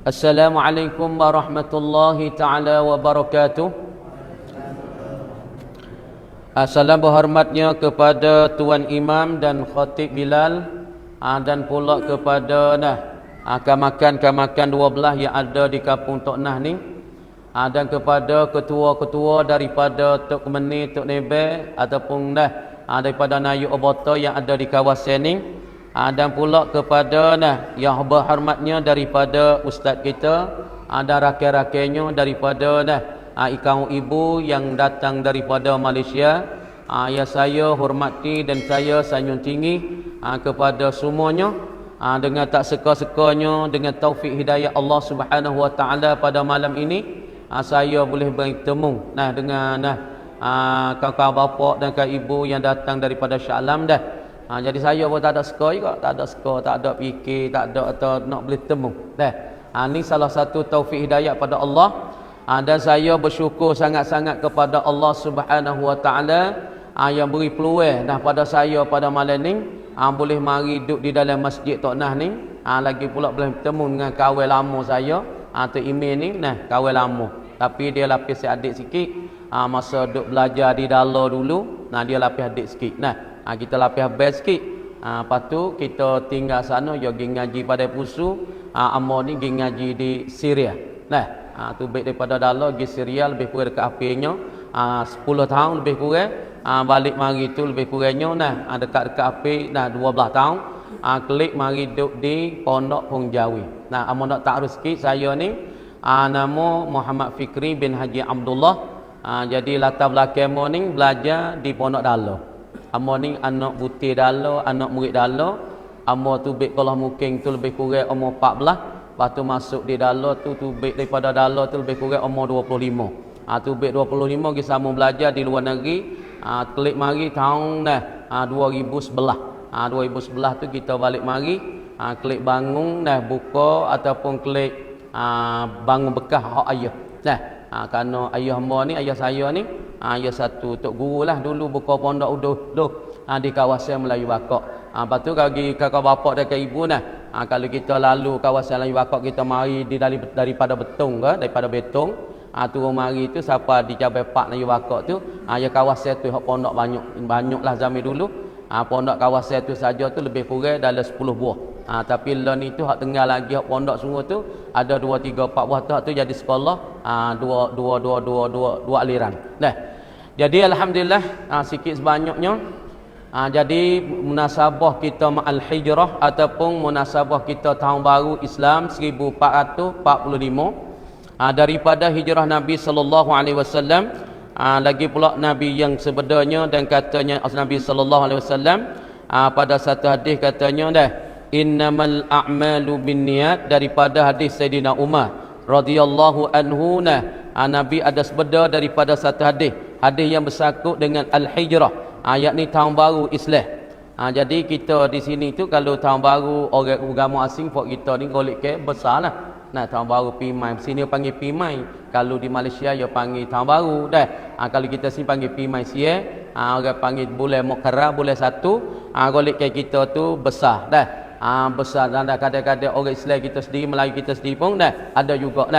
Assalamualaikum warahmatullahi ta'ala wabarakatuh. Salam berhormatnya kepada Tuan Imam dan Khatib Bilal, dan pula kepada kamakan-kamakan 12 yang ada di Kampung Tok Nah ni, dan kepada ketua-ketua daripada Tok Kemeni, Tok Nebe ataupun daripada Nayu Obota yang ada di kawasan ni, dan pula kepada yang berhormatnya daripada ustaz kita, dan rakan-rakannya daripada ikan ibu yang datang daripada Malaysia, yang saya hormati dan saya sanjung tinggi kepada semuanya, dengan tak seka-sekanya, dengan taufik hidayah Allah Subhanahu wa taala pada malam ini, saya boleh bertemu dengan kawan-kawan bapak dan kawan ibu yang datang daripada Shah Alam dah. Jadi saya pun tak ada seka juga, tak ada seka, tak ada fikir, tak ada atau nak boleh temu. Ini salah satu taufik hidayah pada Allah. Dan saya bersyukur sangat-sangat kepada Allah Subhanahu wa taala yang beri peluang pada saya pada malam ni, boleh mari duduk di dalam masjid Tok Nah ni, lagi pula boleh bertemu dengan kawan lama saya, Tok Imin ni, kawan lama. Tapi dia lapis adik sikit, masa duduk belajar di Dala dulu, dia lapis adik sikit. Kita lapis habis sikit. Lepas tu kita tinggal sana, dia pergi ngaji pada Pusu, Amor ni pergi ngaji di Syria. Tu baik daripada Dala pergi Syria, lebih kurang dekat apinya 10 tahun lebih kurang. Balik mari tu lebih kurangnya dekat-dekat api 12 tahun. Klik mari duduk di Pondok Pung Jawi. Amor nak takrif sikit, saya ni nama Muhammad Fikri bin Haji Abdullah. Jadi latar belakang Amor ni belajar di Pondok Dala. Amor ni anak butir Dala, anak murid Dala. Amor tu baik kalau mungkin tu lebih kurang umur 14. Lepas tu masuk di Dala tu baik daripada Dala tu lebih kurang umur 25. Tu baik 25 pergi sambung belajar di luar negeri. Klik mari tahun 2011. 2011 tu kita balik mari, klik bangun buka ataupun klik bangun bekas hak ayah. Kerana ayah hamba ni, ayah saya ni, ayah satu tok guru lah dulu buka pondok uduh di kawasan Melayu Bakok. Lepas tu bagi kakak bapak dan kakak ibu kalau kita lalu kawasan Melayu Bakok, kita mari daripada betung ke, daripada betong, turun mari tu siapa di Cabai Pak Melayu Bakok tu, ya kawasan tu hak pondok banyaklah zaman dulu. Pondok kawasan tu saja tu lebih kurang dalam 10 buah. Tapi lah ni tu hak tengah lagi hak pondok semua tu ada 2 3 4 buah tu jadi sekolah dua aliran. Jadi alhamdulillah sikit sebanyaknya. Jadi munasabah kita ma'al hijrah ataupun munasabah kita tahun baru Islam 1445 daripada hijrah Nabi sallallahu alaihi wasallam. Lagi pula Nabi yang sebenarnya, dan katanya Nabi sallallahu alaihi wasallam pada satu hadis katanya innamal a'malu binniyat, daripada hadis Sayyidina Umar radhiyallahu anhu. Nabi ada sebeda daripada satu hadis yang bersangkut dengan al-hijrah, yakni tahun baru Islam. Jadi kita di sini tu kalau tahun baru orang agama asing pok kita ni golek ke besarlah. Tahun baru Pimai, sini panggil Pimai. Kalau di Malaysia dia panggil tahun baru kalau kita sini panggil Pimai Siang, orang panggil bulan Muharram, bulan 1. Golek ke kita tu besar besar, dan kadang-kadang orang Islam kita sendiri, Melayu kita sendiri pun ada juga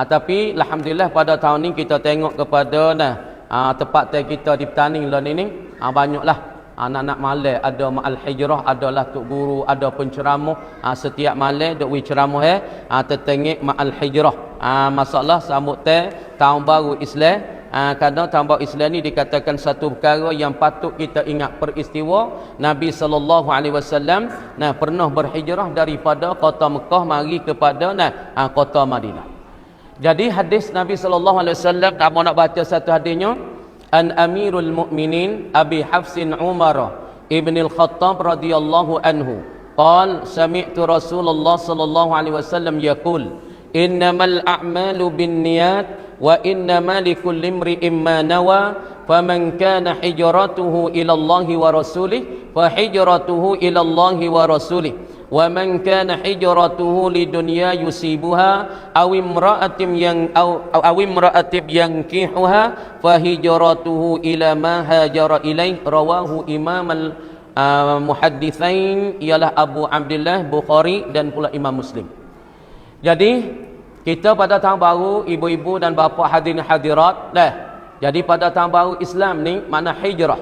tapi alhamdulillah pada tahun ni kita tengok kepada tempat kita di petani lah ni banyaklah anak-anak malam ada ma'al hijrah, adalah tok guru, ada penceramah setiap malam duk wi ceramah tertengik ma'al hijrah. Masalah sambut tahun baru Islam. Kerana tahun baru Islam ni dikatakan satu perkara yang patut kita ingat, peristiwa Nabi sallallahu alaihi wasallam pernah berhijrah daripada kota Mekah mari kepada kota Madinah. Jadi hadis Nabi sallallahu alaihi wasallam, kamu nak baca satu hadisnya, an Amirul Mukminin Abi Hafsin Umar ibn al-Khattab radhiyallahu anhu qal sami'tu Rasulullah sallallahu alaihi wasallam yaqul innamal a'malu binniyat wa innama likulli imri'in ma nawa faman kana hijratuhu ila Allah wa rasulih fa hijratuhu ila Allah wa rasulih wa man kana hijratuhu lidunya yusibuha aw imra'atin yankihuha fa hijratuhu ila ma hajara ilaih. Rawahu Imam al-Muhadditsain ialah Abu Abdullah Bukhari dan pula Imam Muslim. Jadi Kita pada tahun baru, ibu-ibu dan bapa hadirin hadirat, dah. Jadi pada tahun baru Islam ni makna hijrah.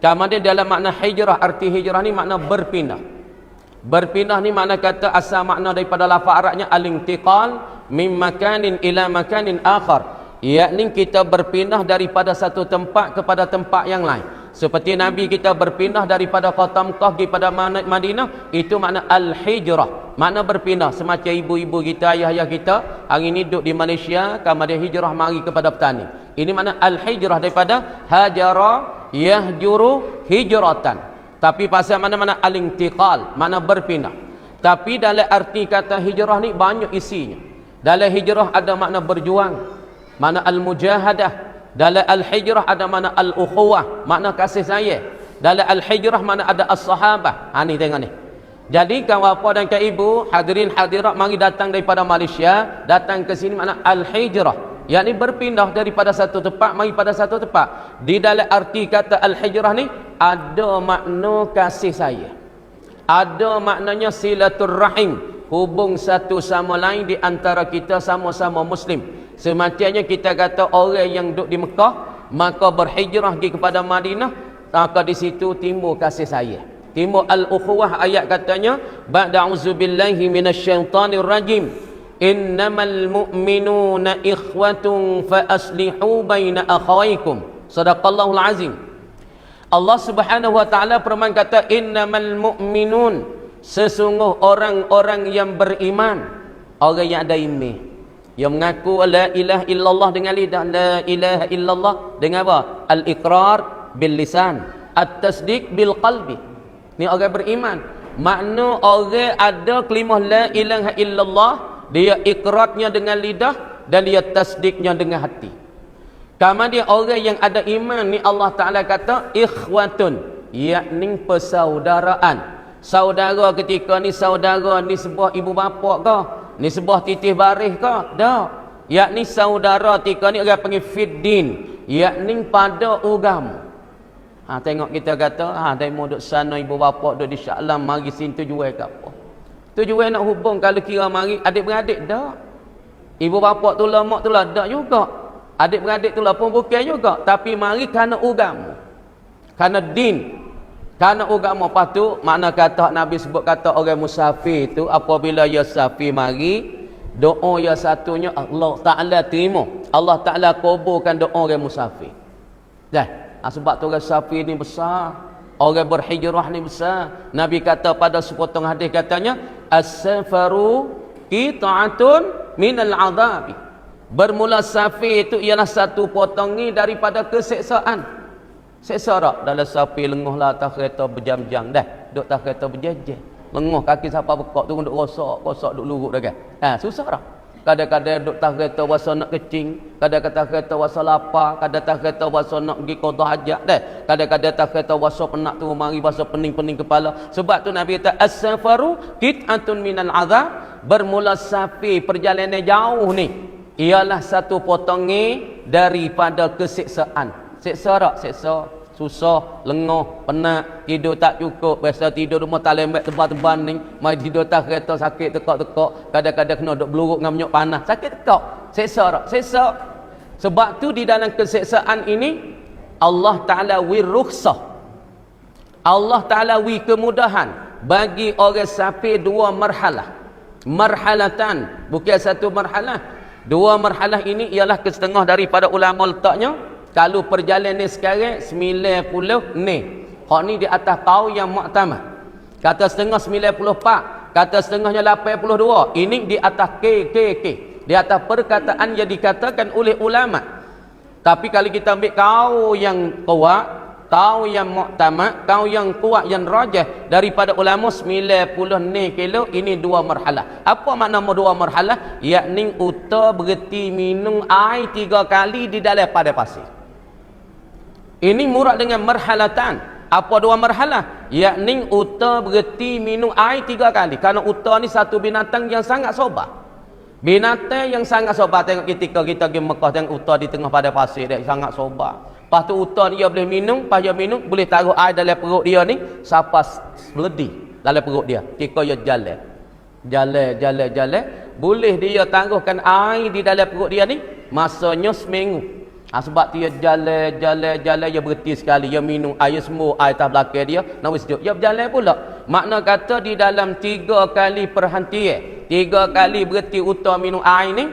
Kemudian dalam makna hijrah, arti hijrah ni makna berpindah. Berpindah ni makna kata asal makna daripada lafaz Arabnya al-intiqal min makanin ila makanin akhar. Yakni kita berpindah daripada satu tempat kepada tempat yang lain. Seperti Nabi kita berpindah daripada kota Mekah pergi pada Madinah, itu makna al-hijrah, makna berpindah. Semacam ibu-ibu kita, ayah-ayah kita hari ini duduk di Malaysia, kemudian hijrah mari kepada petani. Ini makna al-hijrah daripada hajara yahjuru hijratan. Tapi pasal mana-mana al-intiqal, makna berpindah. Tapi dalam arti kata hijrah ni banyak isinya. Dalam hijrah ada makna berjuang, makna al-mujahadah. Dalam al-hijrah ada makna al-ukhuwah, makna kasih sayang. Dalam al-hijrah makna ada as-sahabah. Ni tengok ni. Jadi kawan bapa dan kawan ibu, hadirin hadirat mari datang daripada Malaysia, datang ke sini makna al-hijrah. Yakni berpindah daripada satu tempat mari pada satu tempat. Di dalam arti kata al-hijrah ni ada makna kasih sayang. Ada maknanya silaturrahim, hubung satu sama lain di antara kita sama-sama muslim. Semacamnya kita kata orang yang duduk di Mekah maka berhijrah pergi kepada Madinah, maka di situ timbul kasih sayang, timbul al-ukhuwah. Ayat katanya ba'da auzubillahi minasyaitonir rajim, innamal mu'minuna ikhwatun fa aslihu baina akhawaykum. Sadaqallahul azim. Allah Subhanahu wa taala firman kata innamal mu'minun, sesungguh orang-orang yang beriman, orang yang ada iman, yang mengaku la ilaha illallah dengan lidah, la ilaha illallah dengan apa? Al-iqrar bil lisan, at-tasdiq bil qalbi. Ni orang beriman. Makna orang ada kalimah la ilaha illallah, dia ikrarnya dengan lidah dan dia tasdiknya dengan hati. Kemudian orang yang ada iman ni Allah Taala kata ikhwatun, yakni persaudaraan. Saudara ketika ni saudara ni sebuah ibu bapa ke? Ni sebuah titih baris ke? Tak. Yakni saudara ketika ni orang panggil fiddin, yakni pada agama. Tengok kita kata, demo duk sana ibu bapa duk di Shah Alam, mari sini tujuan ke apa? Tujuan nak hubung kalau kira mari adik-beradik dak. Ibu bapa tu lah, mak tu lah dak juga. Adik-beradik tu lah pun bukan juga, tapi mari kerana agama. Kerana din. Kerana agama. Lepas tu makna kata Nabi sebut kata orang musafir tu apabila ia safir mari, doa yang satunya Allah Ta'ala terima. Allah Ta'ala kuburkan doa orang musafir. Dah. Sebab tu orang musafir ni besar. Orang berhijrah ni besar. Nabi kata pada sepotong hadis katanya, as-safaru qita'atun minal azabi. Bermula safir itu ialah satu potong ni daripada keseksaan. Seksa tak? Dalam safir lenguh lah atas kereta berjam-jam dah. Duduk atas kereta berjejer. Lenguh kaki siapa bekak tu duduk rosak, duduk luruk dah kan. Susah tak? Kadang-kadang duduk atas kereta wasa nak kecing, kadang-kadang atas kereta wasa lapar, kadang atas kereta wasa nak pergi qada hajat dah. Kadang-kadang atas kereta wasa penat tu mari wasa pening-pening kepala. Sebab tu Nabi kata as-safaru qit'atun minal azab. Bermula safir perjalanan jauh ni ialah satu potongi daripada keseksaan. Seksa tak? Seksa. Susah, lenguh, penat, tidur tak cukup. Biasa tidur rumah tak lembek tebal-tebal ni. Mari tidur tak kereta sakit tekak-tekak. Kadang-kadang kena duk beluruk dengan minyak panas. Sakit tekak. Seksa tak? Seksa. Sebab tu di dalam keseksaan ini Allah Ta'ala rukhsah. Allah Ta'ala kemudahan bagi orang safir dua marhalah. Marhalatan. Bukan satu marhalah. Dua marhalah ini ialah kesetengah daripada ulama letaknya. Kalau perjalanan sekarang 90 ni. Hak ni di atas kau yang mu'tamad. Kata setengah 94, kata setengahnya 82. Ini di atas K. Di atas perkataan yang dikatakan oleh ulama. Tapi kalau kita ambil kau yang kuat, kau yang mu'tamad, kau yang kuat, yang rajah daripada ulama 90 ni kilo, ini dua marhalah. Apa makna dua marhalah? Yakni uta berhenti minum air 3 kali di dalam padang pasir. Ini murad dengan marhalatan. Apa dua marhalah? Yakni uta berhenti minum air 3 kali. Kerana uta ni satu binatang yang sangat sobat. Binatang yang sangat sobat. Tengok ketika kita pergi Mekah, tengok uta di tengah padang pasir dia sangat sobat. Lepas tu uta dia boleh minum, lepas dia minum boleh taruh air dalam perut dia ni sampai meledi dalam perut dia. Ketika dia jalan. boleh dia tangguhkan air di dalam perut dia ni masanya seminggu. Sebab dia jalan dia berhenti sekali, dia minum air semua air atas belakang dia nak sejuk, dia berjalan pula. Makna kata di dalam 3 kali perhentian, 3 kali berhenti untuk minum air ni,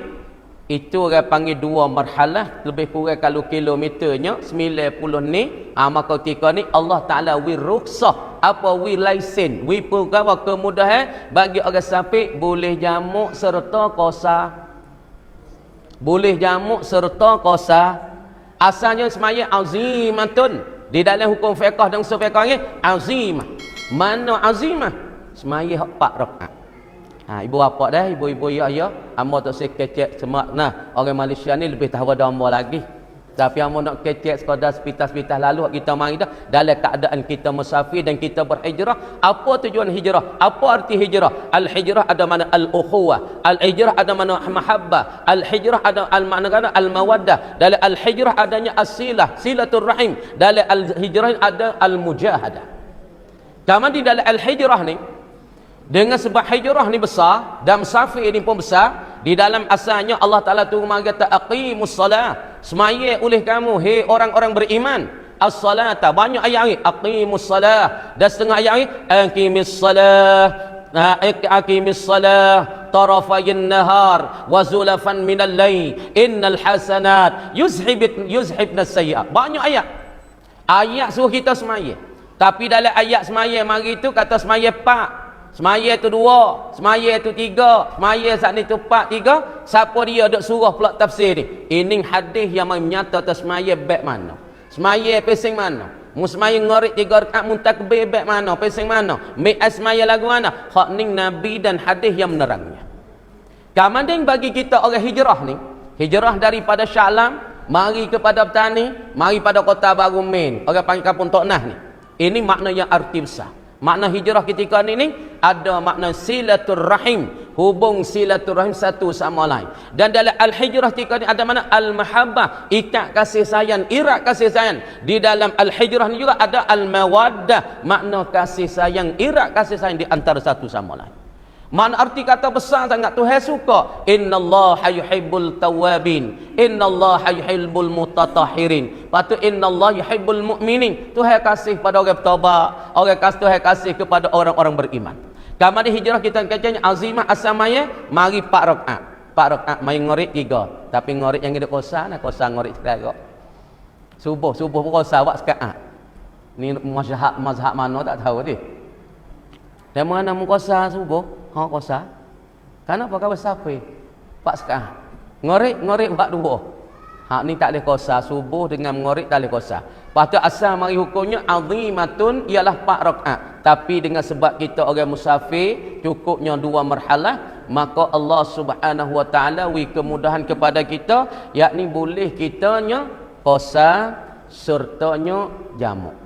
itu orang panggil 2 marhalah, lebih kurang kalau kilometernya 90 ni. Maka ketika ni Allah Ta'ala wi rukhsah, apa wi lesen, wi perkara kemudahan bagi orang sampai boleh jamuk serta kosa. Boleh jamuk serta kosa. Asalnya semaya azimatun. Di dalam hukum fiqh dan usul fiqh ni azimah. Mana azimah? Semaya 4 rakaat. Ibu bapa dah, ibu-ibu ya, amba tak sekecek semak. Nah, orang Malaysia ni lebih tahu dah amba lagi. Tapi amba nak kecek sekadar sepitas-sepitas lalu kita mari dah dalam keadaan kita musafir dan kita berhijrah. Apa tujuan hijrah? Apa arti hijrah? Al-hijrah ada mana al-ukhuwah, al-hijrah ada mana mahabbah, al-hijrah ada al-makna al-mawaddah. Dalam al-hijrah adanya as-silah, silaturrahim. Dalam al-hijrah ada al-mujahadah. Kamu di dalam al-hijrah ni, dengan sebab hijrah ni besar dan musafir ni pun besar, di dalam asalnya Allah Ta'ala tu mengata aqimus salah, semaya oleh kamu hei orang-orang beriman, as-salata, banyak ayat ni aqimus salah, dan setengah ayat ni aqimis salah, aqimis salah tarafayin nahar wa zulafan minal layl innal hasanat yuzhibnas sayyi'at. Banyak ayat suruh kita semaya. Tapi dalam ayat semaya mari tu kata semaya 4, semaya tu 2, semaya tu 3, semaya saat ni tu 4, 3. Siapa dia duk suruh pula tafsir ni? Ini hadis yang menyata atas semaya baik mana? Semaya pesing mana? Mu semaya ngorik 3 rakaat muntakbir baik mana? Pesing mana? Mi'at semaya lagu mana? Hak ning nabi dan hadis yang menerangnya. Kamanding bagi kita orang hijrah ni, hijrah daripada Sya'lam mari kepada petani, mari pada Kota Baru Main, orang panggil kampung Tok Nah ni. Ini makna yang arti besar. Makna hijrah ketika ni ada makna silaturrahim, hubung silaturrahim satu sama lain. Dan dalam al-hijrah ketika ni ada makna al-mahabbah, ikat kasih sayang, irat kasih sayang. Di dalam al-hijrah ni juga ada al-mawaddah, makna kasih sayang, irat kasih sayang di antara satu sama lain. Mana arti kata besar sangat. Tuhan suka innallaha yuhibbul tawwabin, innallaha yuhibbul mutatahhirin. Patut innallaha yuhibbul mu'minin. Tuhan kasih pada orang bertaubat, orang kasih, Tuhan kasih kepada orang-orang beriman. Kamari hijrah kita kacanya azimah asamaya mari 4 rakaat. 4 rakaat mai ngorik 3. Tapi ngorik yang ada kosa, nak kosa ngorik sekali. Subuh pun kosa wak sekaat. Ni mazhab mana tak tahu dia. Dan mana mu kosa subuh? Kosa. Kenapa kau bersapi? Pak sekah. Ngorik buat 2. Hak ni tak boleh kosa. Subuh dengan ngorik tak boleh kosa. Lepas tu asal mari hukumnya azimatun ialah 4 rakaat. Tapi dengan sebab kita orang musafir cukupnya 2 marhalah, maka Allah Subhanahu Wa Taala wi kemudahan kepada kita, yakni boleh kitanya kosa sertanya jamu.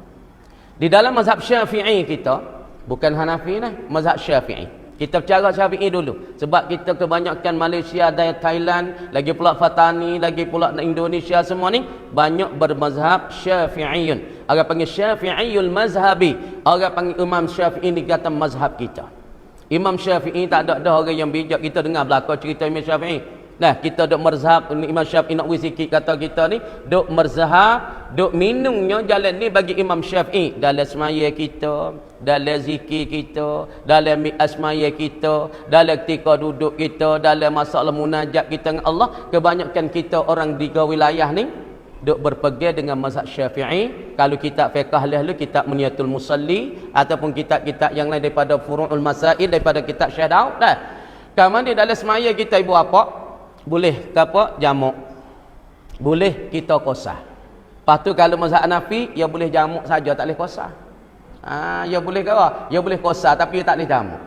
Di dalam mazhab Syafi'i kita, bukan Hanafi nah, mazhab Syafi'i. Kita bicara Syafi'i dulu. Sebab kita kebanyakan Malaysia dan Thailand, lagi pula Fatani, lagi pula Indonesia semua ni banyak bermazhab Syafi'iyun. Orang panggil Syafi'iyul mazhabi. Orang panggil Imam Syafi'i ni kata mazhab kita. Imam Syafi'i tak ada orang yang bijak. Kita dengar belakang cerita Imam Syafi'i. Nah, kita duk mazhab Imam Syafi'i nak sikit kata kita ni duk mazhab, duk minumnya jalan ni bagi Imam Syafi'i dalam semaya kita, dalam zikir kita, dalam mi'at semaya kita, dalam ketika duduk kita, dalam masalah munajat kita dengan Allah. Kebanyakan kita orang di wilayah ni duk berpegang dengan mazhab Syafi'i. Kalau kitab fiqh lalu kitab Muniyatul Musalli ataupun kitab-kitab yang lain daripada Furu'ul Masail, daripada kitab Syekh Daud dah. Kamu di dalam semaya kita ibu apa? Boleh apa? Jamuk. Boleh kita kosa. Lepas tu kalau mazhab Hanafi, ya boleh jamuk saja, tak boleh kosa. Ya boleh ke apa? Ya boleh kosa tapi tak boleh jamuk.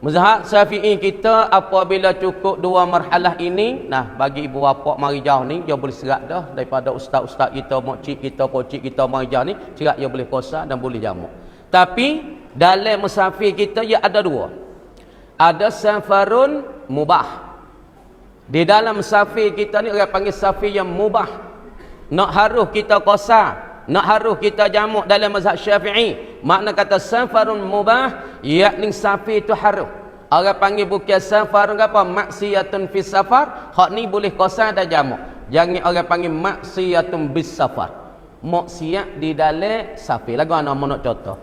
Mazhab Syafi'i kita apabila cukup 2 marhalah ini, nah bagi ibu bapa mari jauh ni, dia boleh serat dah daripada ustaz-ustaz kita, makcik kita, pocik kita mari jauh ni, serat dia boleh kosa dan boleh jamuk. Tapi dalam musafir kita ya ada 2. Ada safarun mubah. Di dalam musafir kita ni orang panggil safir yang mubah. Nak harus kita kosa, nak harus kita jamuk dalam mazhab Syafi'i. Makna kata safarun mubah, yakni safir itu harus. Orang panggil bukan safar apa? Maksiyatun fis safar. Hak ni boleh kosa dan jamak. Jangan orang panggil maksiyatun bis safar. Maksiat di dalam safar. Lagu ana nak contoh.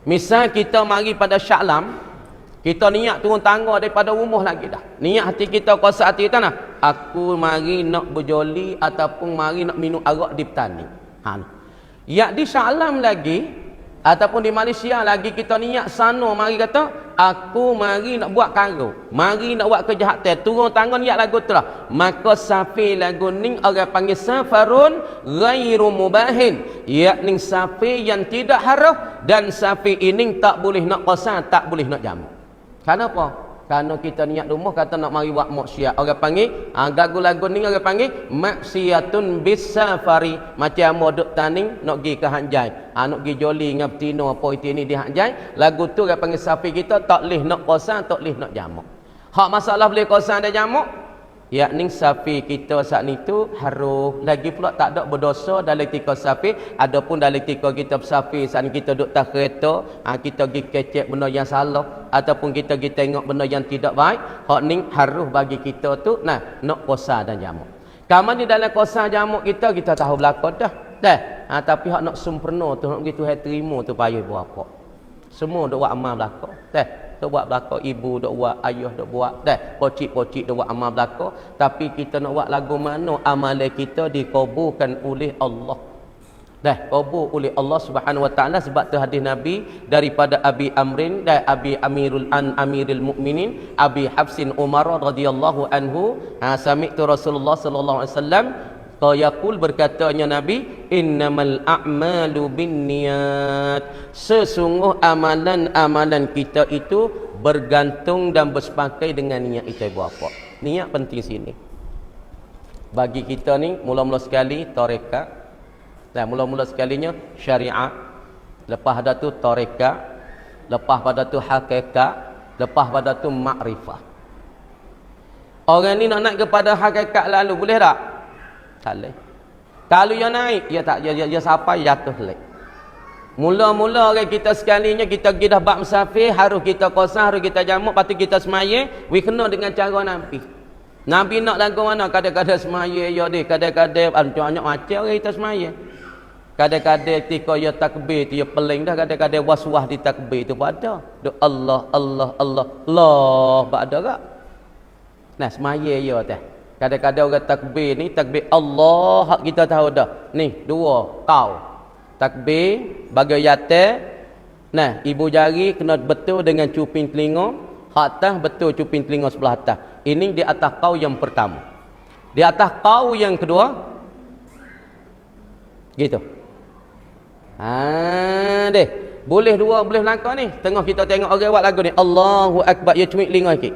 Misal kita mari pada Syaklam, kita niat turun tangga daripada rumah lagi dah. Niat hati kita kuasa hati kita nah. Aku mari nak berjoli ataupun mari nak minum arak di petani. Ya di Syaklam lagi ataupun di Malaysia lagi kita niat sana mari kata aku mari nak buat karo, mari nak buat kejahatan, turun tangga niat lagu tu lah. Maka safir lagu ni orang panggil safarun ghairu mubahin, yakni safir yang tidak haram dan safir ini tak boleh nak qasar, tak boleh nak jamak. Kenapa? Kerana kita niat rumah kata nak mari buat maksiat. Orang panggil lagu-lagu ni orang panggil maksiatun bisafari. Macam modok taning nak pergi ke Hanjai, nak pergi joli dengan betina apa itu ni di Hanjai. Lagu tu orang panggil safi kita tak leh nak qasar, tak leh nak jamak. Hak masalah boleh qasar dan jamak, yakni safi kita saat ni tu haruh. Lagi pula tak ada berdosa dalam tika safi. Adapun dalam tika kita bersafi saat ni kita duduk tak kereta, kita pergi kecek benda yang salah ataupun kita pergi tengok benda yang tidak baik, hak ni haruh bagi kita tu nak qasar dan jamak. Kamu di dalam qasar jamak kita tahu belakang dah. Tapi hak nak sempurna tu, nak begitu hai terima tu payah buat apa. Semua duk buat amal belakang. Duk buat belakang, ibu duk buat, ayah duk buat, pocik-pocik duk buat amal belakang. Tapi kita nak buat lagu mana amalan kita dikabulkan oleh Allah. Kabul oleh Allah Subhanahu wa taala. Sebab tu hadis Nabi daripada Abi Amrin dan Abi Amirul Mukminin Abi Hafsin Umar radhiyallahu anhu, sami'tu Rasulullah sallallahu alaihi wasallam yaqul, berkatanya Nabi, innamal a'malu binniyat, sesungguh amalan-amalan kita itu bergantung dan bersepakai dengan niat kita buat apa. Niat penting sini. Bagi kita ni mula-mula sekali tarekat, dan mula-mula sekalinya syariat, lepas pada tu tarekat, lepas pada tu hakikat, lepas pada tu makrifah. Orang ni nak naik kepada hakikat lalu boleh tak? Kalau dia naik, dia sampai jatuh lek. Mula-mula orang kita sekalinya kita pergi dah bab musafir, harus kita qasar, harus kita jamak, lepas tu kita semaya, kena dengan cara Nabi. Nabi nak lagu mana? Kadang-kadang semaya ya dia, kadang-kadang banyak macam orang kita semaya. Kadang-kadang ketika dia takbir tu dia peling dah, kadang-kadang was-was di takbir tu pada. Allah Allah Allah Allah pada tak? Nah semaya ya teh. Kadang-kadang orang takbir ni, takbir Allah, hak kita tahu dah. Ni, dua, kau. Takbir, bagi yata. Nah, ibu jari kena betul dengan cuping telinga. Hak atas betul cuping telinga sebelah atas. Ini di atas kau yang pertama. Di atas kau yang kedua. Gitu. Deh. Boleh dua, boleh langkah ni. Tengah kita tengok orang buat lagu ni. Allahu Akbar, dia cumik telinga sikit.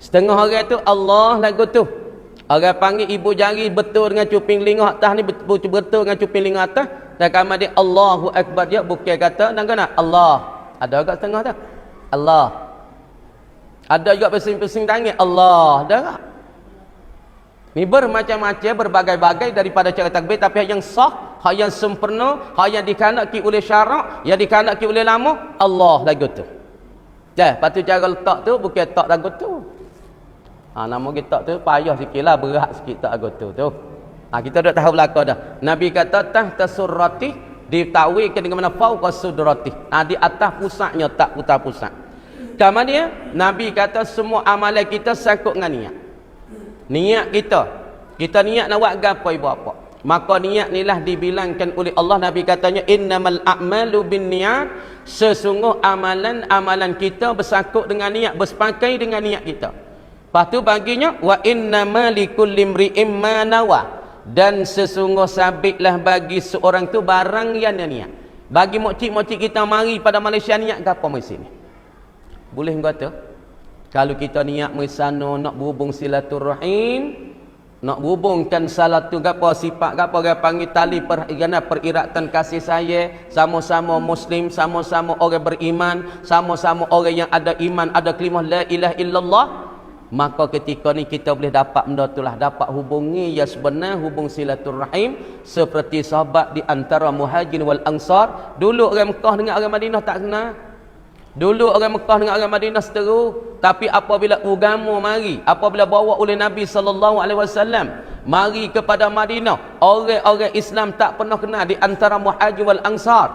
Setengah orang tu Allah lagu tu. Orang panggil ibu jari betul dengan cuping telinga atas ni, betul dengan cuping telinga atas. Dan kamu dia Allahu Akbar, dia bukan kata dan kena Allah. Ada agak setengah tu. Allah. Ada juga pesing-pesing tangan Allah. Ada tak? Ni bermacam-macam, berbagai-bagai daripada cara takbir, tapi yang sah, yang sempurna, yang dikandaki oleh syarak, yang dikandaki oleh lama, Allah lagu tu. Lepas tu cara letak tu bukan tak lagu tu. Nama kita tu payah sikit lah, berat sikit tak lagu tu. Kita dah tahu belakang dah. Nabi kata tahta surrati, ditakwilkan dengan mana fauqa sudrati. Di atas pusatnya, tak putar pusat. Kemudian Nabi kata semua amalan kita sangkut dengan niat. Niat kita niat nak buat gapo ibu apa. Maka niat inilah dibilangkan oleh Allah. Nabi katanya innamal a'malu binniyat, sesungguh amalan kita bersangkut dengan niat, bersepakai dengan niat kita. Lepas tu baginya wa innama likulli imri'in ma nawa, dan sesungguh sabitlah bagi seorang tu barang yang dia niat. Bagi mokcik-mokcik kita mari pada Malaysia niat gapo mai sini? Boleh kata kalau kita niat mai sana nak berhubung silaturahim, nak berhubungkan salah tu gapo sifat gapo orang panggil tali periratan kasih sayang, sama-sama muslim, sama-sama orang beriman, sama-sama orang yang ada iman, ada kalimah la ilaha illallah. Maka ketika ni kita boleh dapat benda itulah, dapat hubungi ya sebenar, hubung silaturahim seperti sahabat di antara muhajirin wal ansar. Dulu orang Mekah dengan orang Madinah tak kenal. Dulu orang Mekah dengan orang Madinah seteru, tapi apabila agama mari, apabila bawa oleh Nabi sallallahu alaihi wasallam mari kepada Madinah, orang-orang Islam tak pernah kenal di antara Muhajir wal Ansar.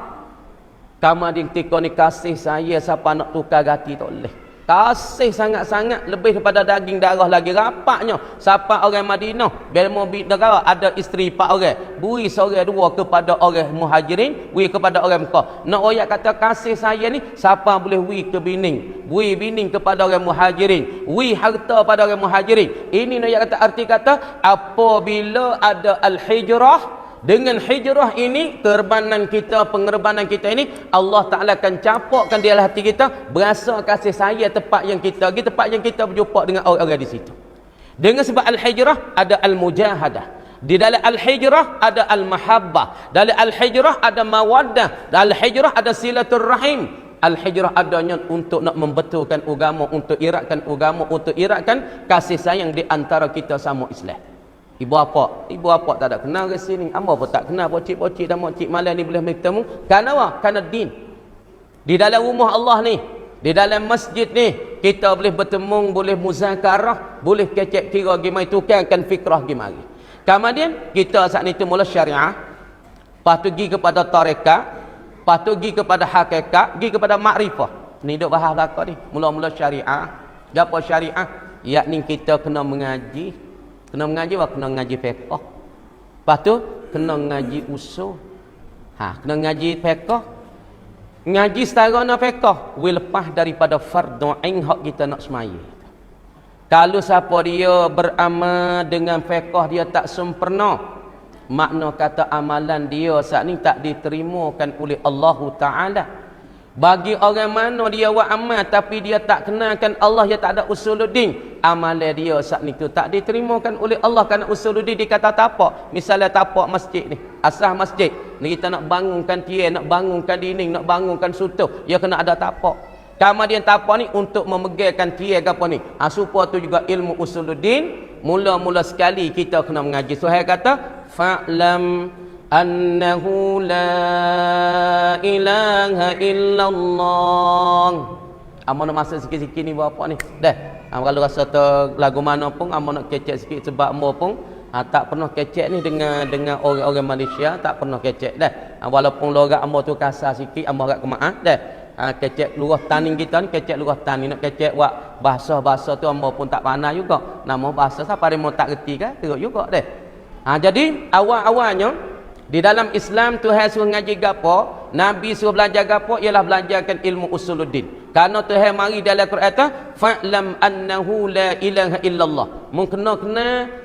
Kemudian ketika ni kasih saya siapa nak tukar ganti tak boleh. Kasih sangat-sangat, lebih daripada daging darah lagi rapaknya. Siapa orang Madinah, belmo negara ada isteri 4 orang, beri seorang 2 kepada orang Muhajirin, beri kepada orang Mekah. Nak ayat kata kasih saya ni, siapa boleh beri ke bining, beri bining kepada orang Muhajirin, beri harta pada orang Muhajirin. Ini nak ayat kata, arti kata apabila ada al-hijrah, dengan hijrah ini, pengorbanan kita ini, Allah Ta'ala akan capakkan di dalam hati kita, berasa kasih saya tempat yang kita berjumpa dengan orang-orang di situ. Dengan sebab al-hijrah ada al-mujahadah. Di dalam al-hijrah ada al-mahabbah. Dalam al-hijrah ada mawaddah. Dalam al-hijrah ada silaturrahim. Al-hijrah adanya untuk nak membetulkan agama, untuk iratkan agama, untuk iratkan kasih sayang di antara kita sama Islam. Ibu apa tak ada kenal ke sini, amba pun tak kenal pocik-pocik dan mocik malam ni boleh bertemu. Kerana apa? Kerana din. Di dalam rumah Allah ni, di dalam masjid ni, kita boleh bertemu, boleh muzakarah, boleh kecek kira gimana, tukarkan fikrah gimana. Kemudian kita saat ni tu mula syariah, lepas tu pergi kepada tarekat, lepas tu pergi kepada hakikat, pergi kepada makrifah. Ni duk bahas belakang ni, mula-mula syariah. Apa syariah? Yakni kita kena mengaji. Kena ngaji fiqh. Lepas tu kena ngaji usul. Kena ngaji fiqh. Ngaji setara nak fiqh, lepas daripada fardu ain hak kita nak semaya. Kalau siapa dia beramal dengan fiqh dia tak sempurna, makna kata amalan dia saat ni tak diterimakan oleh Allah Ta'ala. Bagi orang mana dia buat amal tapi dia tak kenalkan Allah, dia tak ada usuluddin, amalan dia saat ni tu tak diterimakan oleh Allah. Kerana usuluddin dikata tapak. Misalnya tapak masjid ni, asas masjid ni kita nak bangunkan tiang, nak bangunkan dinding, nak bangunkan sutuh, dia kena ada tapak. Kemudian tapak ni untuk memegangkan tiang apa ni, supaya tu juga ilmu usuluddin. Mula-mula sekali kita kena mengaji. So saya kata fa'lam annahu la ilaha illallah. Amun nak masuk sikit-sikit ni buat apa ni dah. Kalau rasa lagu mana pun amun nak kecek sikit, sebab ambo pun tak pernah kecek ni dengan orang-orang Malaysia, tak pernah kecek dah. Walaupun logat ambo tu kasar sikit, ambo agak kemaaf dah. Kecek luah tani kita ni, kecek luah tani, nak kecek buat bahasa-bahasa tu ambo pun tak pandai juga. Nama bahasa siapa dia mau tak reti kan, teruk juga dah. Jadi awal-awalnya di dalam Islam Tuhan suruh ngaji gapo, Nabi suruh belajar gapo, ialah belajarkan ilmu usuluddin. Karena Tuhan mari dalam Quran kata fa'lam annahu la ilaha illallah. Mungkin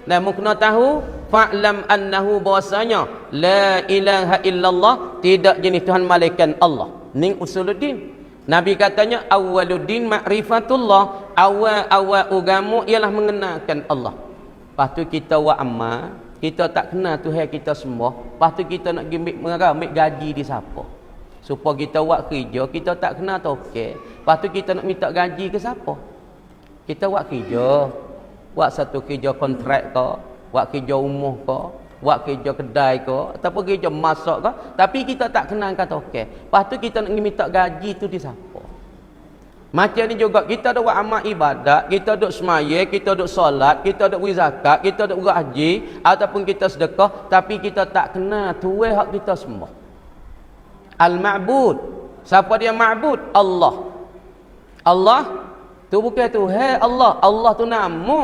dan mungkin tahu fa'lam annahu bahasanya la ilaha illallah, tidak jenis Tuhan malaikat Allah. Ning usuluddin. Nabi katanya awwaluddin ma'rifatullah, awal agama ialah mengenalkan Allah. Lepas tu kita buat amal, kita tak kenal Tuhan kita semua. Lepas tu kita nak ambil gaji di siapa? Supaya kita buat kerja, kita tak kenal tokek. Lepas tu kita nak minta gaji ke siapa? Kita buat kerja, buat satu kerja kontrak ke, buat kerja umum ke, buat kerja kedai ke, ataupun kerja masak ke, tapi kita tak kenal kata tokek. Lepas tu kita nak minta gaji tu di siapa? Macam ni juga kita ada buat amal ibadat, kita duk semaya, kita duk solat, kita duk beri zakat, kita duk beri haji, ataupun kita sedekah, tapi kita tak kenal Tuhan hak kita semua. Al-Ma'bud. Siapa dia ma'bud? Allah. Allah tu bukan Tuhan, Allah tu nama.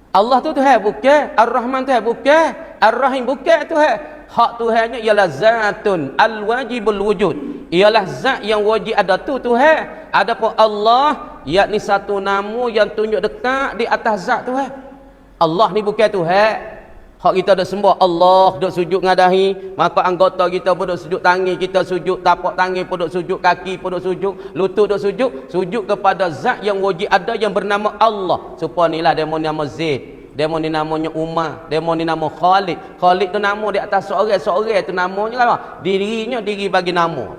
Allah tu Tuhan bukan, Ar-Rahman Tuhan bukan, Ar-Rahim bukan Tuhan. Hak Tuhannya ialah zatun al-wajibul wujud, ialah zat yang wajib ada tu Tuhan. Adapun Allah yakni satu nama yang tunjuk dekat di atas zat Tuhan. Allah ni bukan Tuhan. Hak kita dah sembah Allah, duk sujud ngadahi, maka anggota kita pun duk sujud tangan, kita sujud tapak tangan pun duk sujud, kaki pun duk sujud, lutut duk sujud kepada zat yang wajib ada yang bernama Allah. Supaya inilah demo nama Zaid, demo ni namanya Umar, demo ni nama Khalid. Khalid tu nama di atas seorang tu namanya apa? Dirinya diri bagi nama.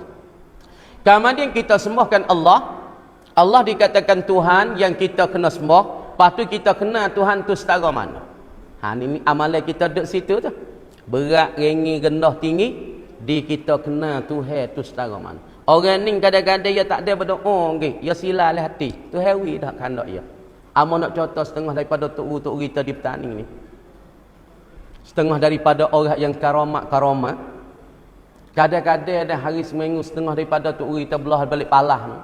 Kemudian kita sembahkan Allah. Allah dikatakan Tuhan yang kita kena sembah. Lepas tu kita kenal Tuhan tu setara mana. Ini amalan kita duduk situ tu. Berat, ringi, rendah, tinggi, di kita kenal Tuhan tu setara mana. Orang ni kadang-kadang dia tak ada berdoa okay. Dia silap oleh hati. Tu hewi dah kandak dia. Amo nak contoh setengah daripada tok kita di petani ni. Setengah daripada orang yang karamat. Kadang-kadang ada hari seminggu setengah daripada tok kita belah balik palah ni.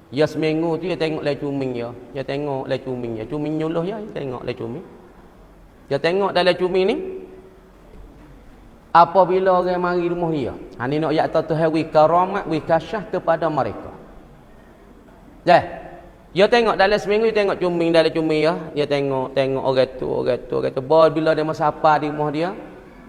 Ya seminggu tu dia tengok lai cuming dia. Dia tengok lai cuming dia. Cuming nyuluh dia tengok lai cuming. Dia tengok dalam cuming ni. Apabila orang mari rumah dia. Ha ni nak ayat tu wi karamat wi kasyah kepada mereka. Dah. Dia tengok dalam seminggu dia tengok cuming dalam cuming dia. Dia tengok orang tu. Boy bila dia masa apa di rumah dia.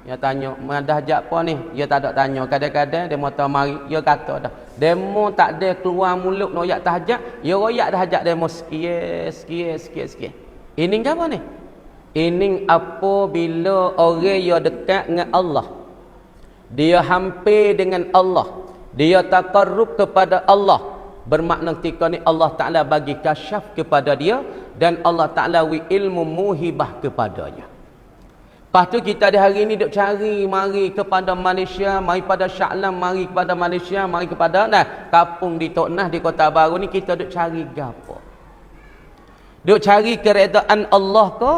Dia tanya, "Dah ajak apa ni?" Dia tak ada tanya. Kadang-kadang dia mata mari, dia kata dah. Demo tak ada keluar mulut nak ayat tahajat, dia royak tahajat demo sikit. Ini apa ni? Ini apabila orang yang dekat dengan Allah. Dia hampir dengan Allah. Dia taqarrub kepada Allah. Bermakna ketika ni Allah Ta'ala bagi kasyaf kepada dia dan Allah Ta'ala wi ilmu muhibah kepadanya. Lepas tu kita di hari ni duk cari mari kepada Malaysia, mari pada Shah Alam, mari kepada Malaysia, mari kepada kampung di Tok Nah di Kota Baru ni kita duk cari gapo? Duk cari keredaan Allah ke?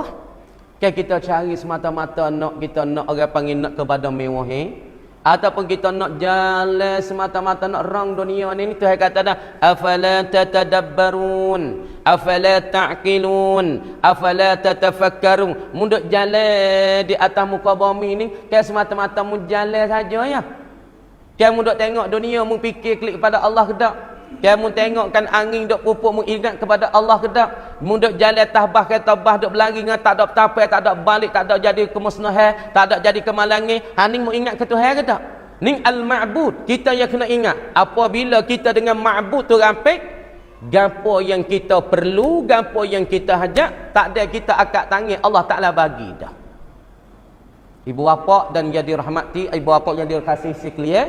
Kan kita cari semata-mata nak kita nak orang panggil nak kepada mewah ataupun kita nak jalan semata-mata nak rang dunia ni Tuhan kata dah afala tatadabbarun afala ta'qilun afala tatafakkarun munduk jalan di atas muka bumi ni kan semata-mata mu jalan saja ya kan munduk tengok dunia mu fikir klik kepada Allah ke tak kan mu tengokkan angin duk pupuk mu ingat kepada Allah ke tak munduk jalan tahbah kata bah duk berlari dengan tak ada tapai tak ada balik tak ada jadi kemusnahan tak ada jadi kemalangan haning mu ingat ke Tuhan ke tak ning al-ma'bud kita yang kena ingat apabila kita dengan ma'bud tu rampik gapo yang kita perlu gapo yang kita hajat tak ada kita akad tangan Allah Ta'ala bagi dah ibu bapa dan yang dirahmati ibu bapa yang dikasihi sekalian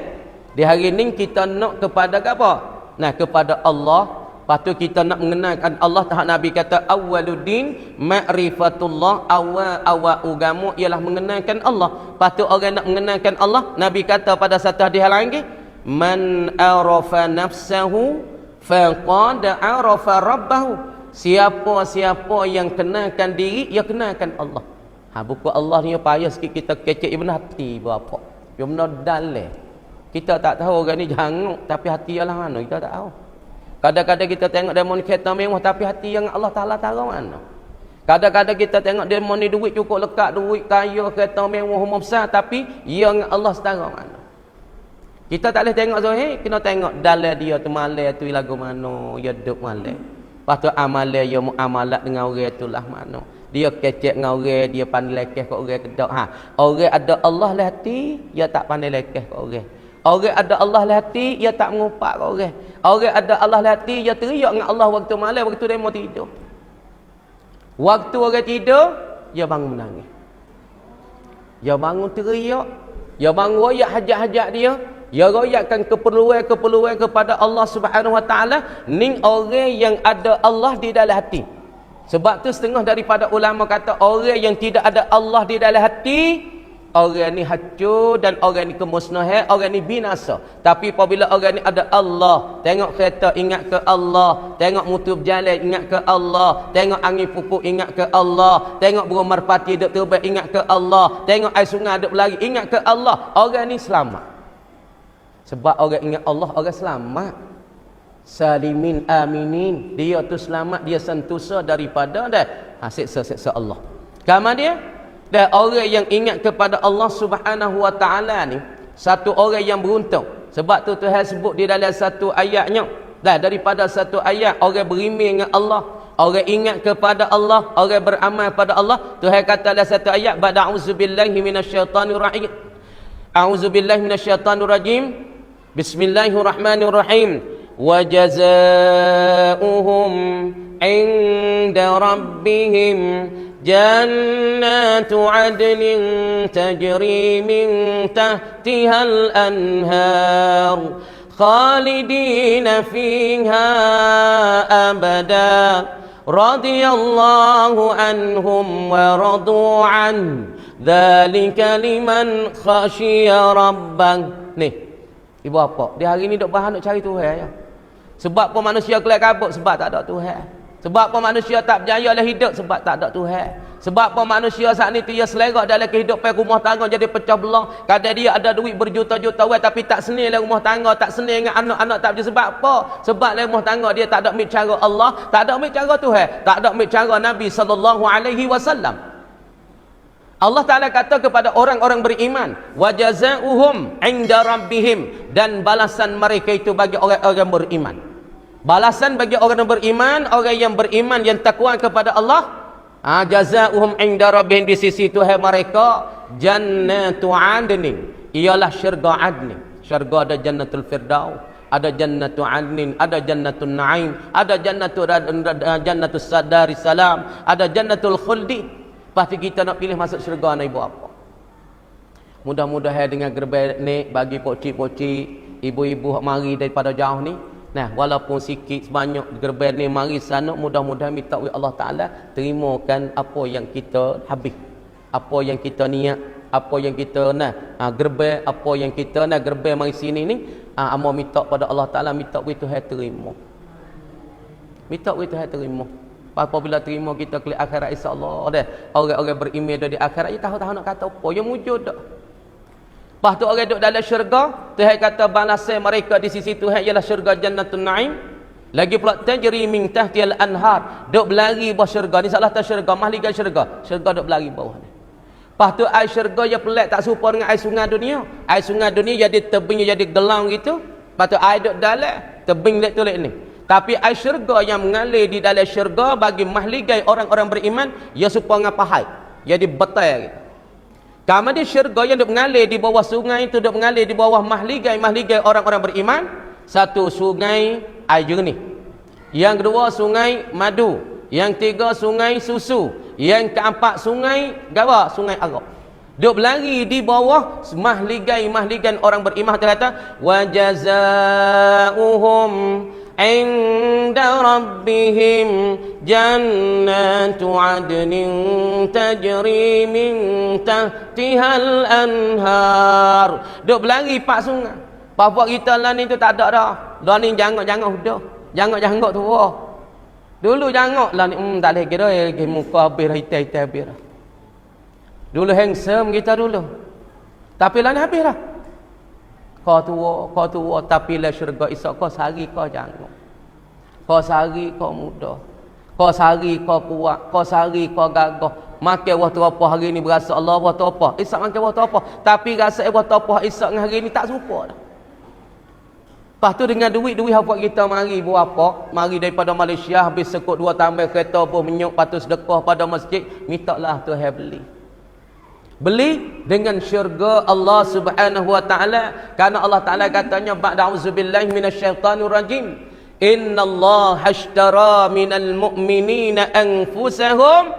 di hari ni kita nak kepada apa kepada Allah. Lepas tu kita nak mengenalkan Allah. Tahap Nabi kata awwaluddin ma'rifatullah, awal agama ialah mengenalkan Allah. Lepas tu orang nak mengenalkan Allah, Nabi kata pada satu hadis lagi, man arafa nafsahu faqad arafa rabbahu. Siapa-siapa yang kenalkan diri, ia kenalkan Allah. Buku Allah ni payah sikit kita kecek ibn hati berapa. Dia benar dalam. Kita tak tahu orang ni janguk tapi hati ialah mana kita tak tahu. Kadang-kadang kita tengok demo ni kereta mewah tapi hati yang Allah Taala tahu mana. Kadang-kadang kita tengok demo ni duit cukup lekat, duit kaya, kereta mewah rumah besar tapi yang Allah tahu mana. Kita tak boleh tengok zahir, kena tengok dalam dia tu malai tu lagu mana, dia duduk malai. Lepas tu amalai dia muamalat dengan orang itulah mana. Dia kecek dengan orang, dia pandai lekeh ke orang kedak. Orang ada Allah lah hati, dia tak pandai lekeh ke orang. Orang ada Allah di hati, dia tak mengupak ke orang. Orang ada Allah di hati, dia teriak dengan Allah waktu malam, waktu dia mau tidur. Waktu orang tidur, dia bangun menangis. Dia bangun teriak. Dia bangun royak hajat-hajat dia. Dia royakkan keperluan-keperluan kepada Allah Subhanahu Wa Taala. Ning orang yang ada Allah di dalam hati. Sebab tu setengah daripada ulama kata orang yang tidak ada Allah di dalam hati, orang ni hancur dan orang ni kemusnahan, orang ni binasa. Tapi apabila orang ni ada Allah, tengok kereta ingat ke Allah, tengok motor berjalan ingat ke Allah, tengok angin pupuk ingat ke Allah, tengok burung merpati duk terbang ingat ke Allah, tengok air sungai duk berlari ingat ke Allah, orang ni selamat. Sebab orang ingat Allah, orang selamat. Salimin aminin, dia tu selamat, dia sentosa daripada siksa-siksa Allah. Kamu dia? Dan orang yang ingat kepada Allah Subhanahu Wa Taala ni satu orang yang beruntung. Sebab tu Tuhan sebut di dalam satu ayatnya, daripada satu ayat orang berimeh dengan Allah, orang ingat kepada Allah, orang beramal pada Allah. Tuhan kata dalam satu ayat, "A'udzubillahi minasyaitonir rajim." A'udzubillahi minasyaitonir rajim. Bismillahirrahmanirrahim. Wa jazaohum 'inda rabbihim جنات عدن تجري من تحتها الأنهار خالدين فيها أبدا رضي الله عنهم ورضوا عنه ذلك liman khashiya rabbah. Nih Ibu apa? Dia hari ni duk bahan nak cari Tuhan ya. Sebab apa manusia kelak kabut? Sebab tak ada Tuhan. Sebab apa manusia tak berjaya dalam hidup? Sebab tak ada Tuhan. Sebab apa manusia saat ni dia selerak dalam kehidupan rumah tangga jadi pecah belah. Kadang dia ada duit berjuta-juta weh tapi tak senil dalam rumah tangga, tak senil dengan anak-anak, tak berjaya. Sebab apa? Sebab dalam rumah tangga dia tak ada ambil cara Allah, tak ada ambil cara Tuhan, tak ada ambil cara Nabi SAW. Allah Ta'ala kata kepada orang-orang beriman, wajaza'uhum 'inda rabbihim, dan balasan mereka itu bagi orang-orang beriman. Balasan bagi orang yang beriman, orang yang beriman yang takwa kepada Allah, jaza'uhum 'inda rabbihim, di sisi Tuhan mereka, jannatu 'adnin, ialah syurga adnin. Syurga ada jannatul firdaus, ada jannatu 'adnin, ada jannatul na'im, ada jannatul sadari salam, ada jannatul khuldi. Pasti kita nak pilih masuk syurga ni ibu apa? Mudah-mudahan dengan gerbang ni bagi pocik-pocik, ibu-ibu mari daripada jauh ni. Nah, walaupun sikit sebanyak gerbang ni mari sana, mudah-mudahan minta oleh Allah Taala terimakan apa yang kita habis. Apa yang kita niat, apa yang kita nak gerbang, apa yang kita nak gerbang mari sini ni, amo minta pada Allah Taala, minta oleh Tuhan terima. Minta oleh Tuhan terima. Apabila terima kita ke akhirat insya-Allah dah. Orang-orang beriman di akhirat dia tahu-tahu nak kata apa yang wujud dak. Lepas tu orang duduk dalam syurga, Tuhan kata balasan mereka di sisi Tuhan ialah syurga Jannatul Naim. Lagi pula tajri min tahtil anhar, duk berlari bawah syurga ni, salah satu syurga, mahligai syurga. Syurga duk berlari bawah ni. Lepas tu air syurga yang pelik tak serupa dengan air sungai dunia. Air sungai dunia jadi tebing, jadi gelang gitu. Lepas tu air duk dalam, tebing lek tu lek ni. Tapi air syurga yang mengalir di dalam syurga bagi mahligai orang-orang beriman, ia serupa dengan pahai. Jadi betul gitu. Kamu di syurga yang mengalir di bawah sungai itu, mengalir di bawah mahligai orang-orang beriman. Satu, sungai air jernih. Yang kedua, sungai madu. Yang tiga, sungai susu. Yang keempat, sungai gawa, sungai Arab. Duk berlari di bawah mahligai orang beriman. Dia kata wa jazaa'uhum 'inda rabbihim jannatu 'adnin tajri min tahtihal anhar. Duk berlari pak sungai. Apa kita lah ni tu tak ada dah. Lah ni jangan-jangan sudah. Jangan-jangan tu. Dulu jangan lah ni tak lagi dah, lagi muka habis dah, hitam-hitam habis dah. Dulu handsome kita dulu. Tapi lah ni habis dah. Kau tua, tapi lah syurga esok kau sehari kau jangan. Kau sehari kau muda. Kau sehari kau kuat. Kau sehari kau gagah. Makan waktu apa hari ni berasa Allah waktu apa. Esok makan waktu apa. Tapi rasa waktu apa esok dengan hari ni tak serupa dah. Lepas tu dengan duit apa kita mari buat apa? Mari daripada Malaysia habis sekut 2 tambah kereta pun menyuk patus sedekah pada masjid. Mintalah Tuhan beli dengan syurga Allah Subhanahu wa taala, karena Allah Taala katanya ba'da auzubillahi minasyaitanir rajim, innallaha ashtara minal mu'minina anfusahum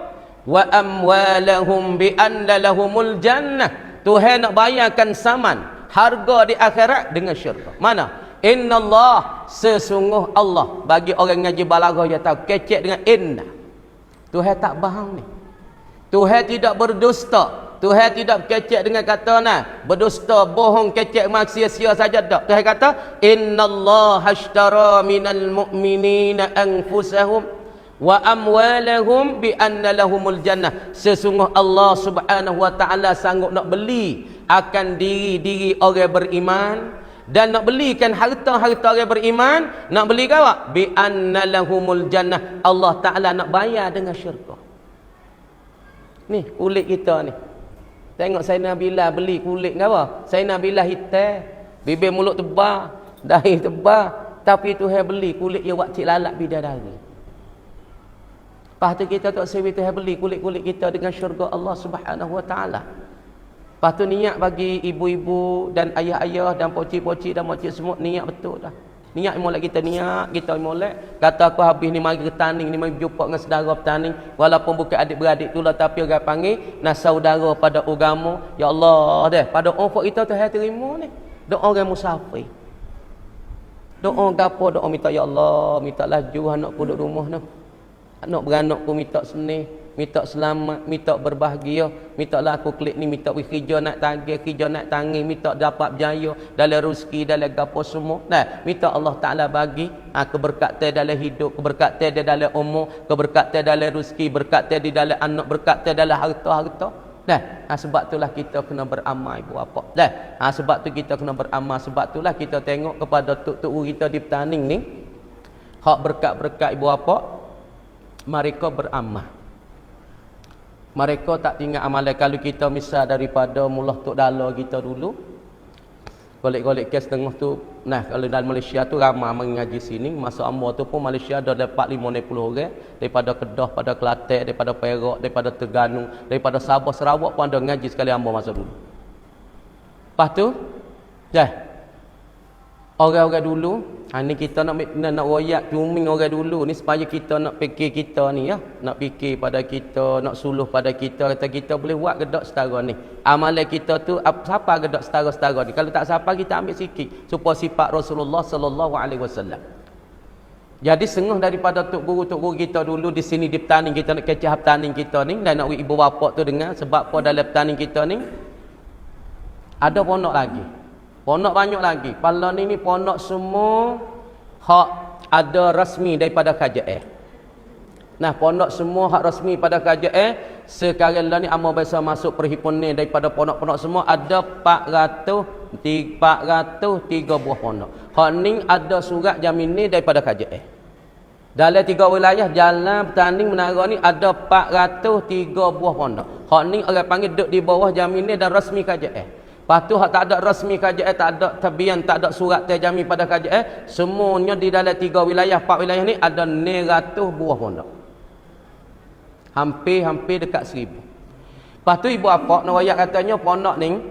wa amwalahum bi anna lahumul jannah. Tuhan nak bayarkan saman harga di akhirat dengan syurga. Mana? Innallah, sesungguh Allah. Bagi orang ngaji balaghah dia tahu kecek dengan inna. Tuhan tak bohong ni. Tuhan tidak berdusta. Tuhan tidak kecek dengan kata berdusta, bohong, kecek, sia-sia saja tak. Tuhan kata innallaha ashtara minal mu'minina anfusahum wa amwalahum bi anna lahumul jannah. Sesungguh Allah Subhanahu wa taala sanggup nak beli akan diri-diri orang beriman, dan nak belikan harta-harta orang beriman, nak beli kau bi anna lahumul jannah. Allah Taala nak bayar dengan syurga. Ni kulit kita ni. Tengok Sayyidina Bilal beli kulit ke apa? Sayyidina Bilal hitam, bibir mulut tebal, dahi tebal, tapi Tuhan beli kulit yang buat cik lalak bidadari. Lepas tu kita tak sewi Tuhan beli kulit-kulit kita dengan syurga Allah Subhanahu wa taala. Lepas tu niat bagi ibu-ibu dan ayah-ayah dan pocik-pocik dan makcik semua, niat betul dah. Niat molek kita, niat kita molek. Kata aku habis ni mari bertanding ni, mari jumpa dengan saudara bertanding, walaupun bukan adik-beradik tu lah, tapi orang panggil nak saudara pada agama. Ya Allah dah, pada orang kita Tuhan terima ni. Doa orang musafir. Doa gapo, doa minta ya Allah, minta laju anak aku duduk rumah ni. Anak beranak aku minta seni. minta selamat, minta berbahagia, minta lah aku klik ni, minta kerja nak tagih, kerja nak tangi, minta dapat berjaya dalam rezeki, dalam gapo semua. Nah, minta Allah Taala bagi keberkatan dalam hidup, keberkatan dalam umur, keberkatan dalam rezeki, berkatan di dalam anak, berkatan dalam harta-harta. Sebab itulah kita kena beramal ibu bapa. Sebab tu kita kena beramal, sebab itulah kita tengok kepada tok-tok kita di Petaning ni, hak berkat-berkat ibu bapa, mereka beramal. Mereka tak tinggal amalan. Kalau kita misal daripada mula tok dala kita dulu, golek-golek kes tengah tu, kalau dalam Malaysia tu ramai mengaji sini, masa ambo tu pun Malaysia ada 4-5-60 orang, daripada Kedah, pada Kelantan, daripada Perak, daripada Terengganu, daripada Sabah, Sarawak pun ada ngaji sekali ambo masa dulu. Lepas tu, orang-orang dulu, ni kita nak royak cuming orang dulu ni supaya kita nak fikir kita ni nak fikir pada kita, nak suluh pada kita, kata kita boleh buat gedak setara ni. Amalan kita tu siapa gedak setara-setara ni. Kalau tak siapa kita ambil sikit supaya sifat Rasulullah sallallahu alaihi wasallam. Jadi sengah daripada tok guru kita dulu di sini di Petaning, kita nak kecah Petaning kita ni dan nak ibu bapa tu dengar sebab apa dalam Petaning kita ni ada pondok lagi. Pondok banyak lagi. Pala ni pondok semua hak ada rasmi daripada KJN. Pondok semua hak rasmi pada KJN. Sekarang ni amal biasa masuk perhimpunan daripada pondok-pondok semua ada 403 buah pondok. Hak ni ada surat jamin ni daripada KJN. Dalam 3 wilayah Jalan Petaning Menara ni ada 403 buah pondok. Hak ni orang panggil duduk di bawah jamin ni dan rasmi KJN. Lepas tu tak ada rasmi KJN, tak ada tabian, tak ada surat terjamin pada KJN, semuanya di dalam 3 wilayah, 4 wilayah ni ada 900 buah pondok. Hampir dekat 1000. Lepas tu ibu bapa nak royak katanya pondok ni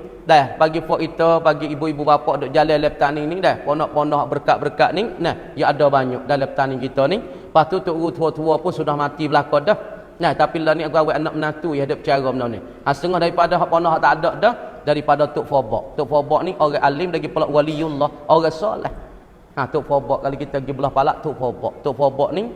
bagi pok kita, bagi ibu-ibu bapa duk jalan dalam Petaning ni pondok-pondok berkat-berkat ni ya ada banyak dalam Petaning kita ni. Lepas tu tok guru tua-tua pun sudah mati belaka dah. Tapi lah ni aku awak anak menantu ya ada bercara benda ni. Setengah daripada hak pondok tak ada dah daripada Tok Fobok. Tok Fobok ni orang alim lagi pula waliullah, orang soleh. Tok Fobok kalau kita pergi belah palak Tok Fobok. Tok Fobok ni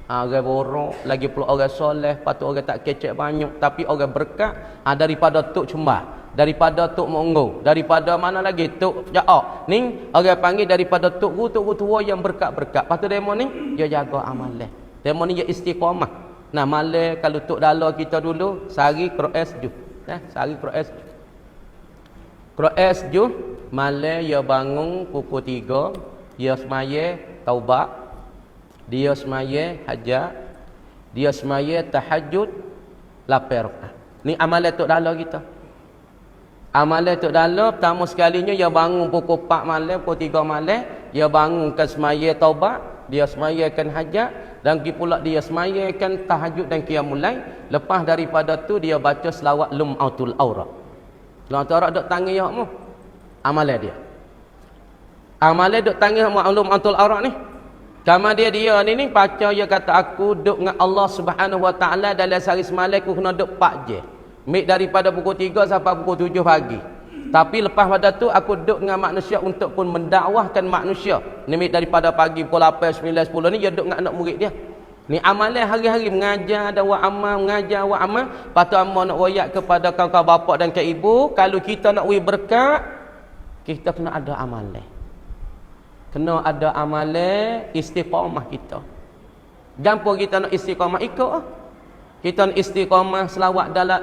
orang borok, lagi pula orang soleh, patut orang tak kecek banyak tapi orang berkat daripada Tok Cumba, daripada Tok Monggo, daripada mana lagi Tok Jaak. Ni orang panggil daripada Tok Guru tua yang berkat-berkat. Patut demo ni dia jaga amalan. Demo ni dia istiqamah. Malam kalau tok dala kita dulu sehari kroes ju. Sehari kroes ju. Kroes ju malam dia bangun pukul 3, dia semaya taubat, dia semaya hajat, dia semaya tahajud 8 rakaat. Ni amalan tok dala kita. Amalan tok dala pertama sekalinya dia bangun pukul 4 malam, pukul 3 malam, dia bangunkan semaya taubat, dia semayakan hajat dan pula dia semayakan tahajud dan qiyamul lail. Lepas daripada tu dia baca selawat lum'atul aura. Lum'atul aura duk tangi hakmu. Amalan dia. Amalan duk tangi hakmu lum'atul aura ni. Kama dia ni baca dia kata aku duk dengan Allah Subhanahu wa taala dalam sehari semalam aku kena duk 4 jam. Mik daripada pukul 3 sampai pukul 7 pagi. Tapi lepas pada tu aku duduk dengan manusia untuk pun mendakwahkan manusia. Ni daripada pagi pukul 8, 9, 10 ni dia duduk dengan anak murid dia. Ni amalan hari-hari mengajar dan buat amal, mengajar buat amal. Lepas tu amal nak royak kepada kawan-kawan bapa dan kawan ibu, kalau kita nak beri berkat, kita kena ada amalan. Kena ada amalan istiqamah kita. Gampang kita nak istiqamah ikut kita nak istiqamah selawat dalam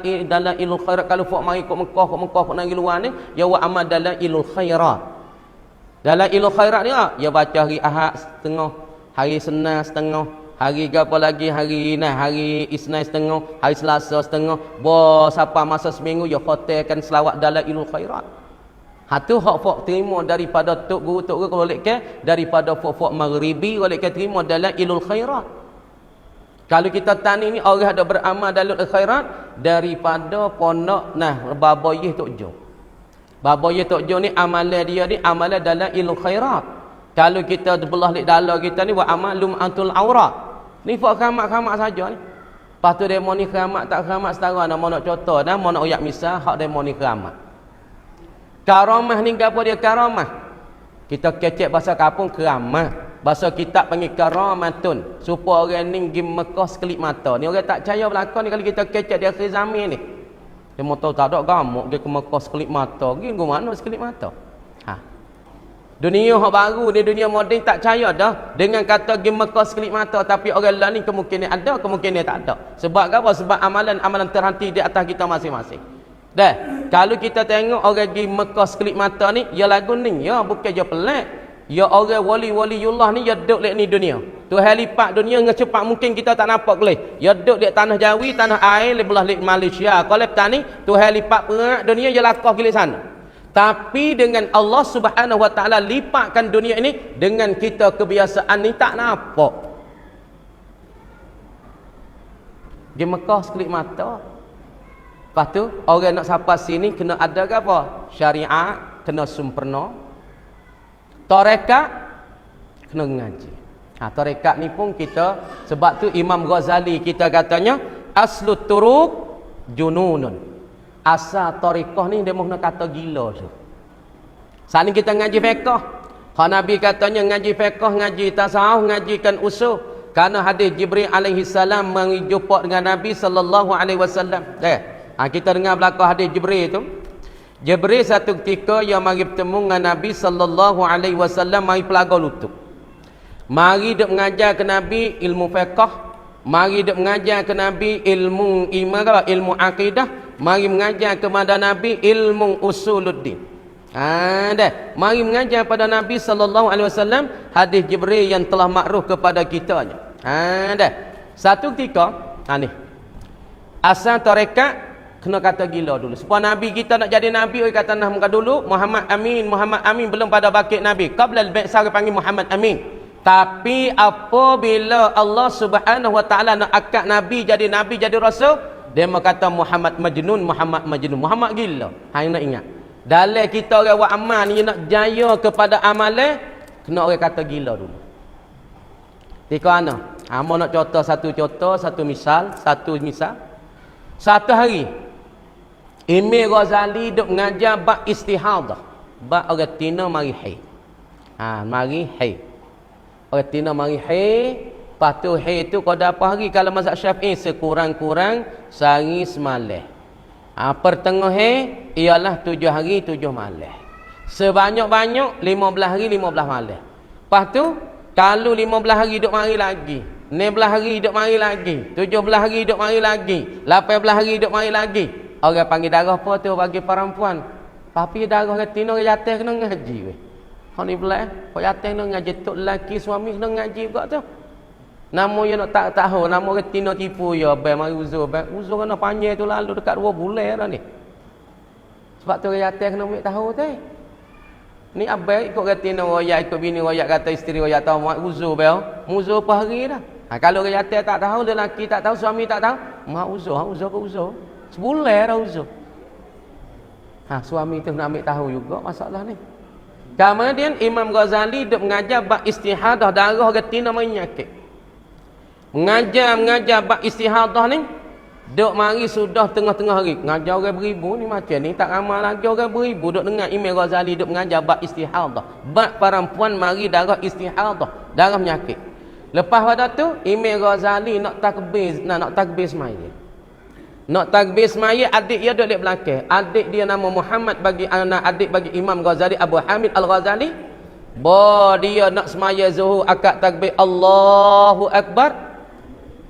ilul khairat. Kalau fok mari kok Mekah kok nang luar ni, ya wa amal dalam ilul khairat. Dalam ilul khairat ni ya baca hari Ahad setengah, hari Senin setengah, hari apa lagi hari Isnin setengah, hari Selasa setengah. Siapa masa seminggu ya khatamkan selawat dalam ilul khairat. Tu hak fok terima daripada tok guru kalau lekkan daripada fok maghribi kalau lekkan terima dalam ilul khairat. Kalau kita tani ni orang ada beramal dalam khairat daripada pondok Baboyeh Tok Jo. Baboyeh Tok Jo ni amalan dia ni amalan dalam ilmu khairat. Kalau kita belah lek dalam kita ni buat amal lum'atul aurat. Ni fak keramat-keramat saja ni. Lepas tu demo ni keramat tak keramat setara nak nak contoh dah mau nak oyak misal hak demo ni keramat. Karamah ni gapo dia karamah? Kita kecek bahasa kampung keramat. Bahasa kitab panggil karamatun. Supaya orang ni pergi Mekah sekelip mata. Ni orang tak percaya belakang ni kalau kita kecek di akhir zaman ni. Dia mau tahu tak ada gamuk dia ke Mekah sekelip mata. Pergi ke mana sekelip mata? Ha. Dunia yang baru ni, dunia moden tak percaya dah. Dengan kata pergi Mekah sekelip mata. Tapi orang lain ni kemungkinan ada, kemungkinan tak ada. Sebab apa? Sebab amalan-amalan terhenti di atas kita masing-masing. Dah, kalau kita tengok orang pergi Mekah sekelip mata ni, ya lagu ni, ya bukan je pelik. Ya orang wali-waliullah ni ya duduk lek ni dunia. Tuhan lipat dunia dengan cepat mungkin kita tak nampak boleh. Ya duduk lek tanah Jawi, tanah air, lek belah lek Malaysia. Kalau lepas ni Tuhan lipat perak dunia ya lakah gile sana. Tapi dengan Allah Subhanahu Wa Taala lipatkan dunia ini dengan kita kebiasaan ni tak nampak. Di Mekah sekelip mata. Lepas tu orang nak sampai sini kena ada ke apa? Syariat, kena sempurna. Tarekat kena ngaji. Ha, tarekat ni pun kita, sebab tu Imam Ghazali kita katanya aslut turuq jununun. Asal tarekah ni dia mahu kata gila tu. Saat ni kita ngaji fiqh. Ha, Nabi katanya ngaji fiqh, ngaji tasawuf, ngajikan usul. Karena hadis Jibril alaihi salam mari jumpa dengan Nabi sallallahu alaihi wasallam. Ha, kita dengar belakang hadis Jibril tu. Jibril satu ketika yang mari bertemu dengan Nabi sallallahu alaihi wasallam mari pelaga lutut. Mari dak mengajar ke Nabi ilmu fiqh, mari dak mengajar ke Nabi ilmu iman, ilmu akidah, mari mengajar kepada Nabi ilmu usuluddin. Dah, mari mengajar pada Nabi sallallahu alaihi wasallam hadis Jibril yang telah makruf kepada kitanya. Dah. Satu ketika, ni. Asal tarekat kena kata gila dulu. Supaya Nabi kita nak jadi Nabi, oi kata nah muka dulu Muhammad Amin belum pada bakit Nabi. Qabla al-bi'tsah panggil Muhammad Amin. Tapi apabila Allah Subhanahu Wa Taala nak akad Nabi jadi rasul, dia mau kata Muhammad Majnun, Muhammad gila. Hang nak ingat. Dalam kita orang buat amal ni nak jaya kepada amalan, kena orang kata gila dulu. Tika ana? Hang nak satu misal. Satu hari Imam Ghazali duk mengajar bab istihadah. Bab orang tina mari haid. Mari haid. Orang tina mari haid, lepas tu haid tu pada apa hari kalau mazhab Syafi'i sekurang-kurang sehari semalam. Pertengah haid ialah 7 hari 7 malam. Sebanyak-banyak 15 hari 15 malam. Lepas tu kalau 15 hari duk mari lagi, 16 hari duk mari lagi, 17 hari duk mari lagi, 18 hari duk mari lagi. Orang panggil darah apa tu bagi perempuan. Tapi darah retina orang jatuh kena ngaji weh. Hang ni belah, kau jatuh kena ngaji tok lelaki suami kena ngaji juga tu. Nama dia nak tak tahu, nama retina tipu ya, bai mari uzur, uzur kena panjang tu lalu dekat 2 bulan dah ni. Sebab tu orang jatuh kena ambil tahu tu. Ni abai ikut retina royak, ikut bini royak, kata isteri royak tahu mak uzur bai. Uzur apa hari dah. Kalau orang jatuh tak tahu, lelaki tak tahu, suami tak tahu, mak uzur ke uzur. Sebulan dah uzur. Suami tu nak ambil tahu juga masalah ni. Kemudian Imam Ghazali duk mengajar bab istihadah darah retina menyakit. Mengajar bab istihadah ni duk mari sudah tengah-tengah hari. Ngajar orang beribu ni macam ni tak ramai lagi orang beribu duk dengar Imam Ghazali duk mengajar bab istihadah. Bab perempuan mari darah istihadah, darah menyakit. Lepas pada tu Imam Ghazali nak takbir semaya. Nak takbir semaya, adik dia duduk di belakang. Adik dia nama Muhammad bagi anak adik bagi Imam Ghazali, Abu Hamid Al-Ghazali. Dia nak semaya zuhur akad takbir Allahu Akbar.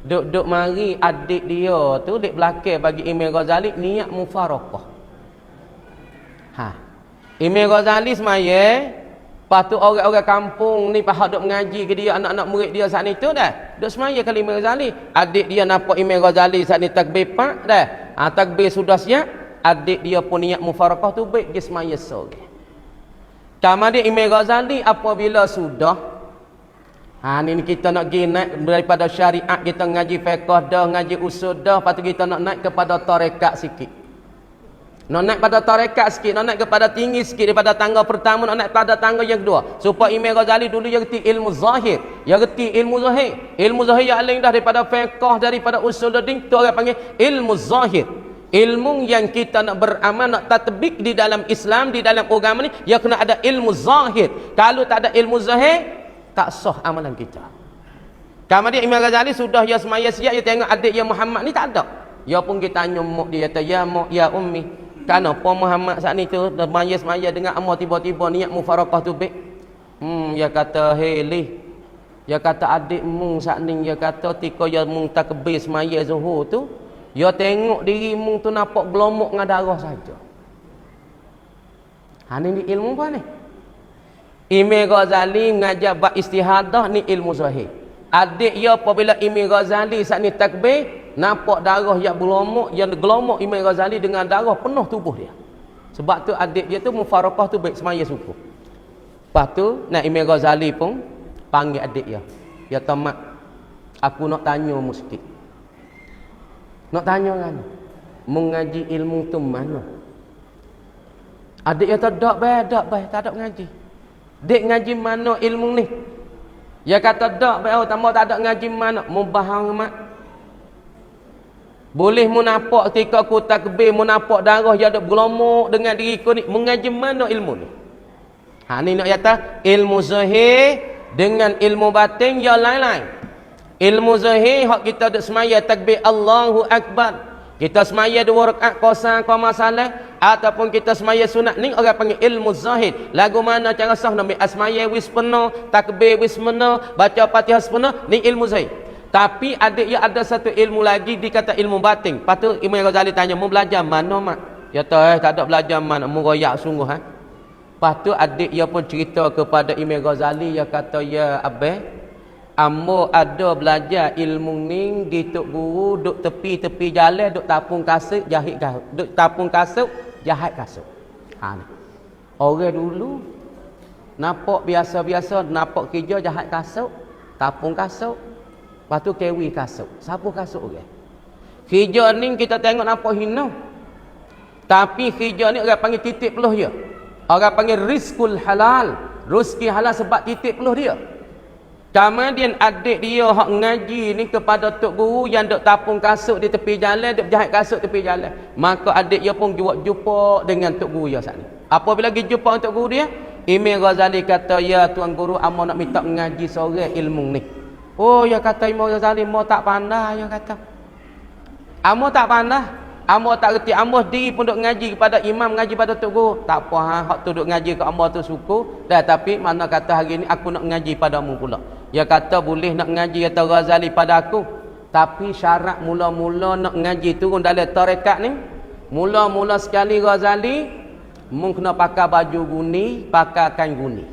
Duduk mari adik dia tu di belakang bagi Imam Ghazali niat mufarakah. Imam Ghazali semaya. Lepas tu orang-orang kampung ni pahak duk mengaji ke dia, anak-anak murid dia saat ni tu dah. Duk semaya kali Imam Ghazali. Adik dia nampak Imam Ghazali saat ni takbir pak dah. Takbir sudah siap. Adik dia pun niat mufarakah tu baik dia semaya sore. Kemudian Imam Ghazali apabila sudah. Ni kita nak pergi naik daripada syariat, kita ngaji fiqh dah, ngaji usul dah. Lepas tu kita nak naik kepada tarekat sikit. Nak naik pada tarekat sikit, nak naik kepada tinggi sikit daripada tangga pertama, nak naik pada tangga yang kedua. Supaya Imam Ghazali dulu dia reti ilmu zahir, dia reti ilmu zahir. Ilmu zahir yang lain dah daripada fiqh, daripada usuluddin, tu orang panggil ilmu zahir. Ilmu yang kita nak beramal, nak tatbik di dalam Islam, di dalam agama ni, dia kena ada ilmu zahir. Kalau tak ada ilmu zahir, tak sah amalan kita. Kemudian Imam Ghazali sudah ya semaya siap, dia tengok adik ya Muhammad ni tak ada. Ya pun kita tanya mak dia, kata ya mak ya ummi, kenapa Muhammad saat ni tu semaya dengan amah tiba-tiba niat mufarakah tu baik. Ya kata heli, ya kata adik mung saat ni, ya kata tika ya mung takbir semaya zuhur tu, ya tengok diri mung tu nampak gelomok dengan darah saja. Ni ilmu apa ni? Imam Ghazali mengajar bab istihadah ni ilmu zahir. Adik ya apabila Imam Ghazali saat ni takbir, nampak darah yang gelomok, yang gelomok Imam Ghazali dengan darah penuh tubuh dia. Sebab tu adik dia tu mufarakah tu baik semaya suku. Lepas tu nak Imam Ghazali pun panggil adik dia. Ya tamak, aku nak tanya mu sikit. Nak tanya kan? Mengaji ilmu tu mana? Adik dia tak ada ngaji. Dek ngaji mana ilmu ni? Ya kata dak bae tambah tak ada ngaji mana mubahang mak. Boleh mu nampak ketika aku takbir mu nampak darah yang ada gelomok dengan diriku ni, mengaji mana ilmu ni? Ni nak kata ilmu zahir dengan ilmu batin ya lain-lain. Ilmu zahir hak kita dak semaya takbir Allahu Akbar. Kita semaya 2 rakaat kosong kau masalah ataupun kita semaya sunat ni orang panggil ilmu zahid. Lagu mana cara sah nak asmaya wis penuh, takbir wis penuh, baca Fatihah penuh, ni ilmu zahid. Tapi adik ya ada satu ilmu lagi dikata ilmu batin. Patut Imam Ghazali tanya, "Mu belajar mana mak?" Ya tak ada belajar mana, mu royak sungguh Patut adik ya pun cerita kepada Imam Ghazali, ya kata ya abah, ambo ada belajar ilmu ni di tok guru duk tepi-tepi jalan duk tapung kasut jahit kasut, duk tapung kasut jahit kasut. Ni. Orang dulu nampak biasa-biasa nampak kerja jahit kasut, tapung kasut, lepas tu kewi kasut. Siapa kasut orang? Kerja ni kita tengok nampak hina. Tapi kerja ni orang panggil titik peluh dia. Orang panggil rizqul halal. Rezeki halal sebab titik peluh dia. Kemudian adik dia hak ngaji ni kepada tok guru yang duk tapung kasut di tepi jalan, duk jahit kasut tepi jalan. Maka adik dia pun jumpa dengan tok guru dia saat ni. Apabila pergi jumpa tok guru dia, Imam Ghazali kata, "Ya tuan guru, amo nak minta ngaji sore ilmu ni." Oh, ya kata Imam Ghazali, "Mo tak pandai," ya kata. "Amo tak pandai. Amo tak reti, amo diri pun duk ngaji kepada imam, ngaji pada tok guru." Tak apa hak tu duk ngaji ke amo tu suku. Dah tapi mana kata hari ni aku nak ngaji padamu pula. Ya kata boleh nak ngaji kata Ghazali pada aku. Tapi syarat mula-mula nak ngaji turun dalam tarekat ni, mula-mula sekali Ghazali mung kena pakai baju guni, pakai kain guni.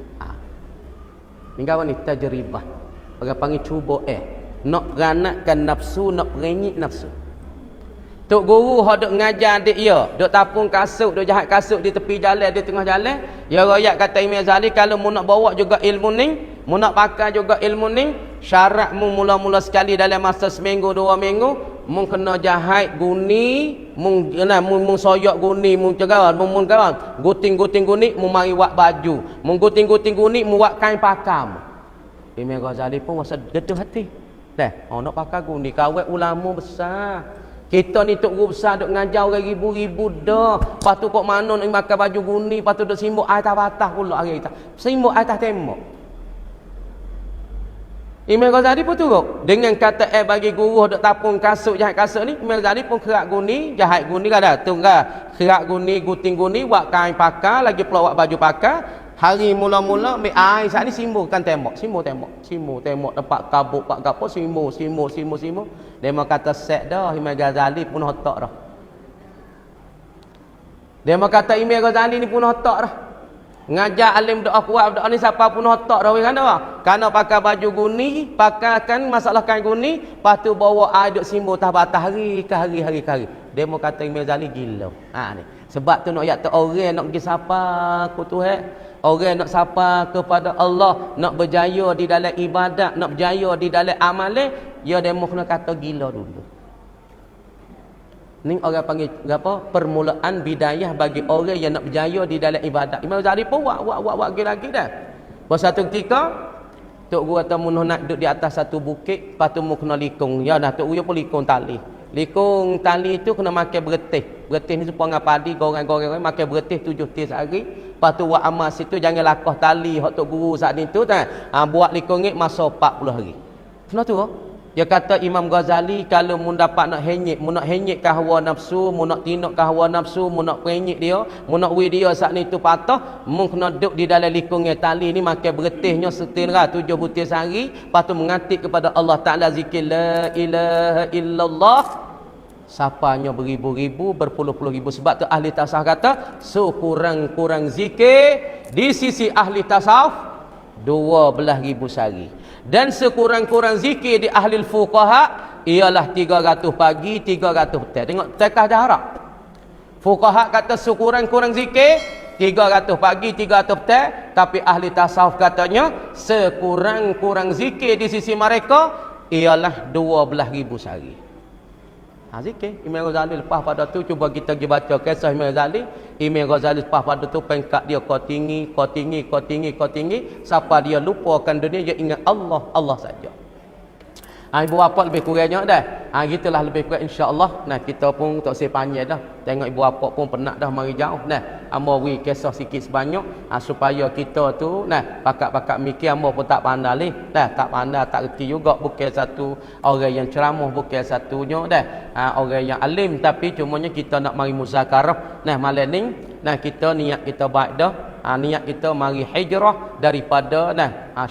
Ni kawan ni tajribah. Orang panggil cuba nak ranakkan nafsu, nak renyit nafsu. Tok guru hok duk ngajar adik dia, duk tapung kasut, duk jahat kasut di tepi jalan, di tengah jalan. Ya royak kata Imam Ghazali, kalau mu nak bawa juga ilmu ni, mu nak pakai juga ilmu ni, syarat mu mula-mula sekali dalam masa seminggu 2 minggu, mu kena jahit guni, mu soyak guni, mu cakap, mu kawan, guting-guting guni, mu mari buat baju, mu guting-guting guni, mu buat kain pakam. Imam Ghazali pun rasa geduh hati. Dah, nak pakai guni, kawat ulama besar. Kita ni tok guru besar duk ngajar orang ribu-ribu dah. Lepas tu kok mana nak makan baju guni, lepas tu duk simbuk atas batas pula hari kita. Simbuk atas tembok. Imam Ghazali pun turut dengan kata bagi guru duk tapung kasut jahit kasut ni, Imam Ghazali pun kerak guni, jahit guni kan dah. Tunggal kerak guni, guting guni, buat kain pakai, lagi pula buat baju pakai. Hari mula-mula ambil air saat ni simbolkan tembok, simbol tembok tempat kabut pak gapo simbol. Dia mau kata set dah Imam Ghazali pun otak dah. Dia mau kata Imam Ghazali ni pun otak dah. Ngajar alim doa kuat doa ni siapa pun otak dah kan dah. Karena pakai baju guni, pakaikan masalah kain guni, lepas tu bawa air duk simbol tah batas hari ke hari. Dia mau kata Imam Ghazali gila. Ni. Sebab tu nak ayat tu orang nak pergi siapa ku Tuhan. Orang nak sapa kepada Allah, nak berjaya di dalam ibadat, nak berjaya di dalam amalan, ya demo kena kata gila dulu. Ni orang panggil apa? Permulaan bidayah bagi orang yang nak berjaya di dalam ibadat. Imam Ghazali pun buat lagi dah. Pada satu ketika tok guru kata mun nak duduk di atas satu bukit, lepas tu mu kena likung. Ya dah tok guru pun likung tali. Likung tali tu kena makan beretih. Beretih ni supaya dengan padi, goreng-goreng makan beretih 7 tis sehari. Lepas tu buat amal situ jangan lakah tali hak tok guru saat ni tu kan. Buat likung ni masa 40 hari. Kena tu. Dia kata Imam Ghazali kalau mu dapat nak hanyut ke hawa nafsu, mu nak tindak ke hawa nafsu, mu nak penyik dia, mu nak wi dia saat ni tu patah, mu kena duduk di dalam likungnya tali ni makan beretihnya setengah 7 butir sehari, lepas tu mengatik kepada Allah Taala zikir la ilaha illallah. Sapanya beribu-ribu, berpuluh-puluh ribu. Sebab tu ahli tasawuf kata sekurang-kurang zikir di sisi ahli tasawuf 12,000 sehari. Dan sekurang-kurang zikir di ahli fuqaha ialah 300 pagi, 300 petang. Tengok tekah dah harap. Fuqaha kata sekurang-kurang zikir 300 pagi, 300 petang, tapi ahli tasawuf katanya sekurang-kurang zikir di sisi mereka ialah 12,000 sehari. Zikir. Imam Ghazali lepas pada tu cuba kita pergi baca kisah Imam Ghazali. Imam Ghazali lepas pada tu pengkat dia kau tinggi sampai dia lupakan dunia, dia ingat Allah saja. Ibu bapa lebih kurangnya dah. Gitulah lebih kurang insya-Allah. Nah, kita pun tak sepanjang dah. Tengok ibu bapa pun penat dah mari jauh. Nah, amba beri kisah sikit sebanyak supaya kita tu pakat-pakat mikir. Amba pun tak pandai leh. Tak pandai, tak reti juga. Bukan satu orang yang ceramah, bukan satunya orang yang alim, tapi cumanya kita nak mari muzakarah. Malam ni kita niat kita baik dah. Niat kita mari hijrah daripada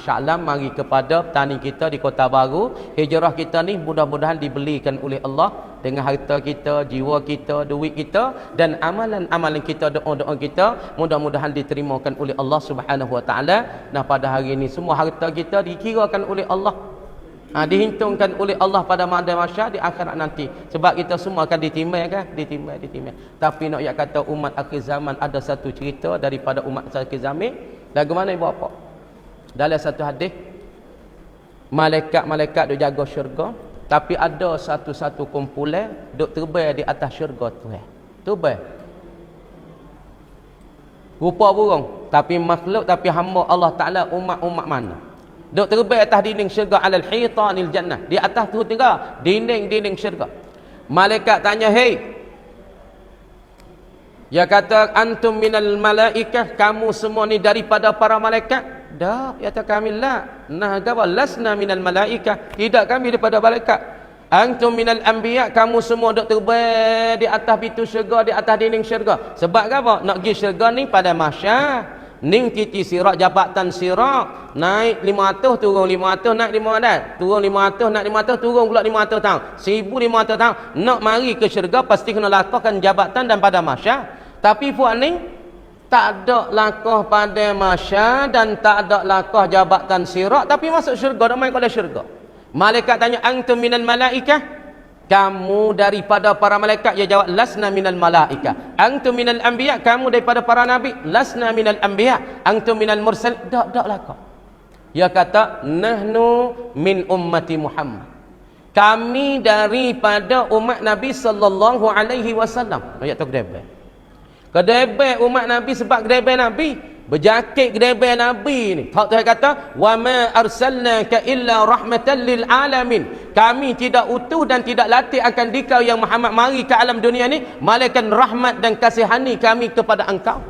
Shah Alam mari kepada petani kita di Kota Baru. Hijrah kita ni mudah-mudahan dibelikan oleh Allah dengan harta kita, jiwa kita, duit kita dan amalan-amalan kita, doa-doa kita mudah-mudahan diterimakan oleh Allah Subhanahu Wa Taala. Pada hari ini semua harta kita dikirakan oleh Allah. Dihitungkan oleh Allah pada mahsyar di akhirat nanti. Sebab kita semua akan ditimbang kan? Ditimbang. Tapi nak kata umat akhir zaman ada satu cerita daripada umat akhir zaman. Bagaimana ibu bapa? Dalam satu hadis, malaikat duk jaga syurga, tapi ada satu kumpulan duk terbang di atas syurga tu. Terbang. Rupa burung, tapi makhluk, tapi hamba Allah Taala umat mana? Duk terbang atas dinding syurga alal hitanil jannah. Di atas tu tengah dinding syurga. Malaikat tanya, "Hei." Dia kata, "Antum minal malaikah?" Kamu semua ni daripada para malaikat? Dah, ya takamillah. Lasna minal malaikah. Tidak, kami daripada malaikat. Antum minal anbiya? Kamu semua duk terbang di atas pintu syurga, di atas dinding syurga. Sebab apa? Nak pergi syurga ni pada mahsyar. Ning titi sirat, jabatan sirat, naik 500 turun 500, naik 500, turun 500, naik 500, turun pula 500 tahun, 1500 tahun. Nak mari ke syurga pasti kena lakukan jabatan dan pada mahsyar. Tapi puak ni tak ada lakah pada mahsyar dan tak ada lakah jabatan sirat, tapi masuk syurga, dak main pada syurga. Malaikat tanya, "Antum minal malaikah?" Kamu daripada para malaikat? Dia jawab, "Lasna minal malaikah." "Antum minal anbiya?" Kamu daripada para nabi? "Lasna minal anbiya." "Antum minal mursal?" Tak lakah. Dia kata, "Nahnu min ummati Muhammad." Kami daripada umat Nabi sallallahu alaihi wasallam. Ayat tu kedebel umat Nabi. Sebab kedebel Nabi berjakit kedebel Nabi ni. Hak Tuhan kata, "Wa ma arsalnaka illa rahmatan lil alamin." Kami tidak utuh dan tidak latih akan dikau yang Muhammad mari ke alam dunia ni melainkan rahmat dan kasihani kami kepada engkau.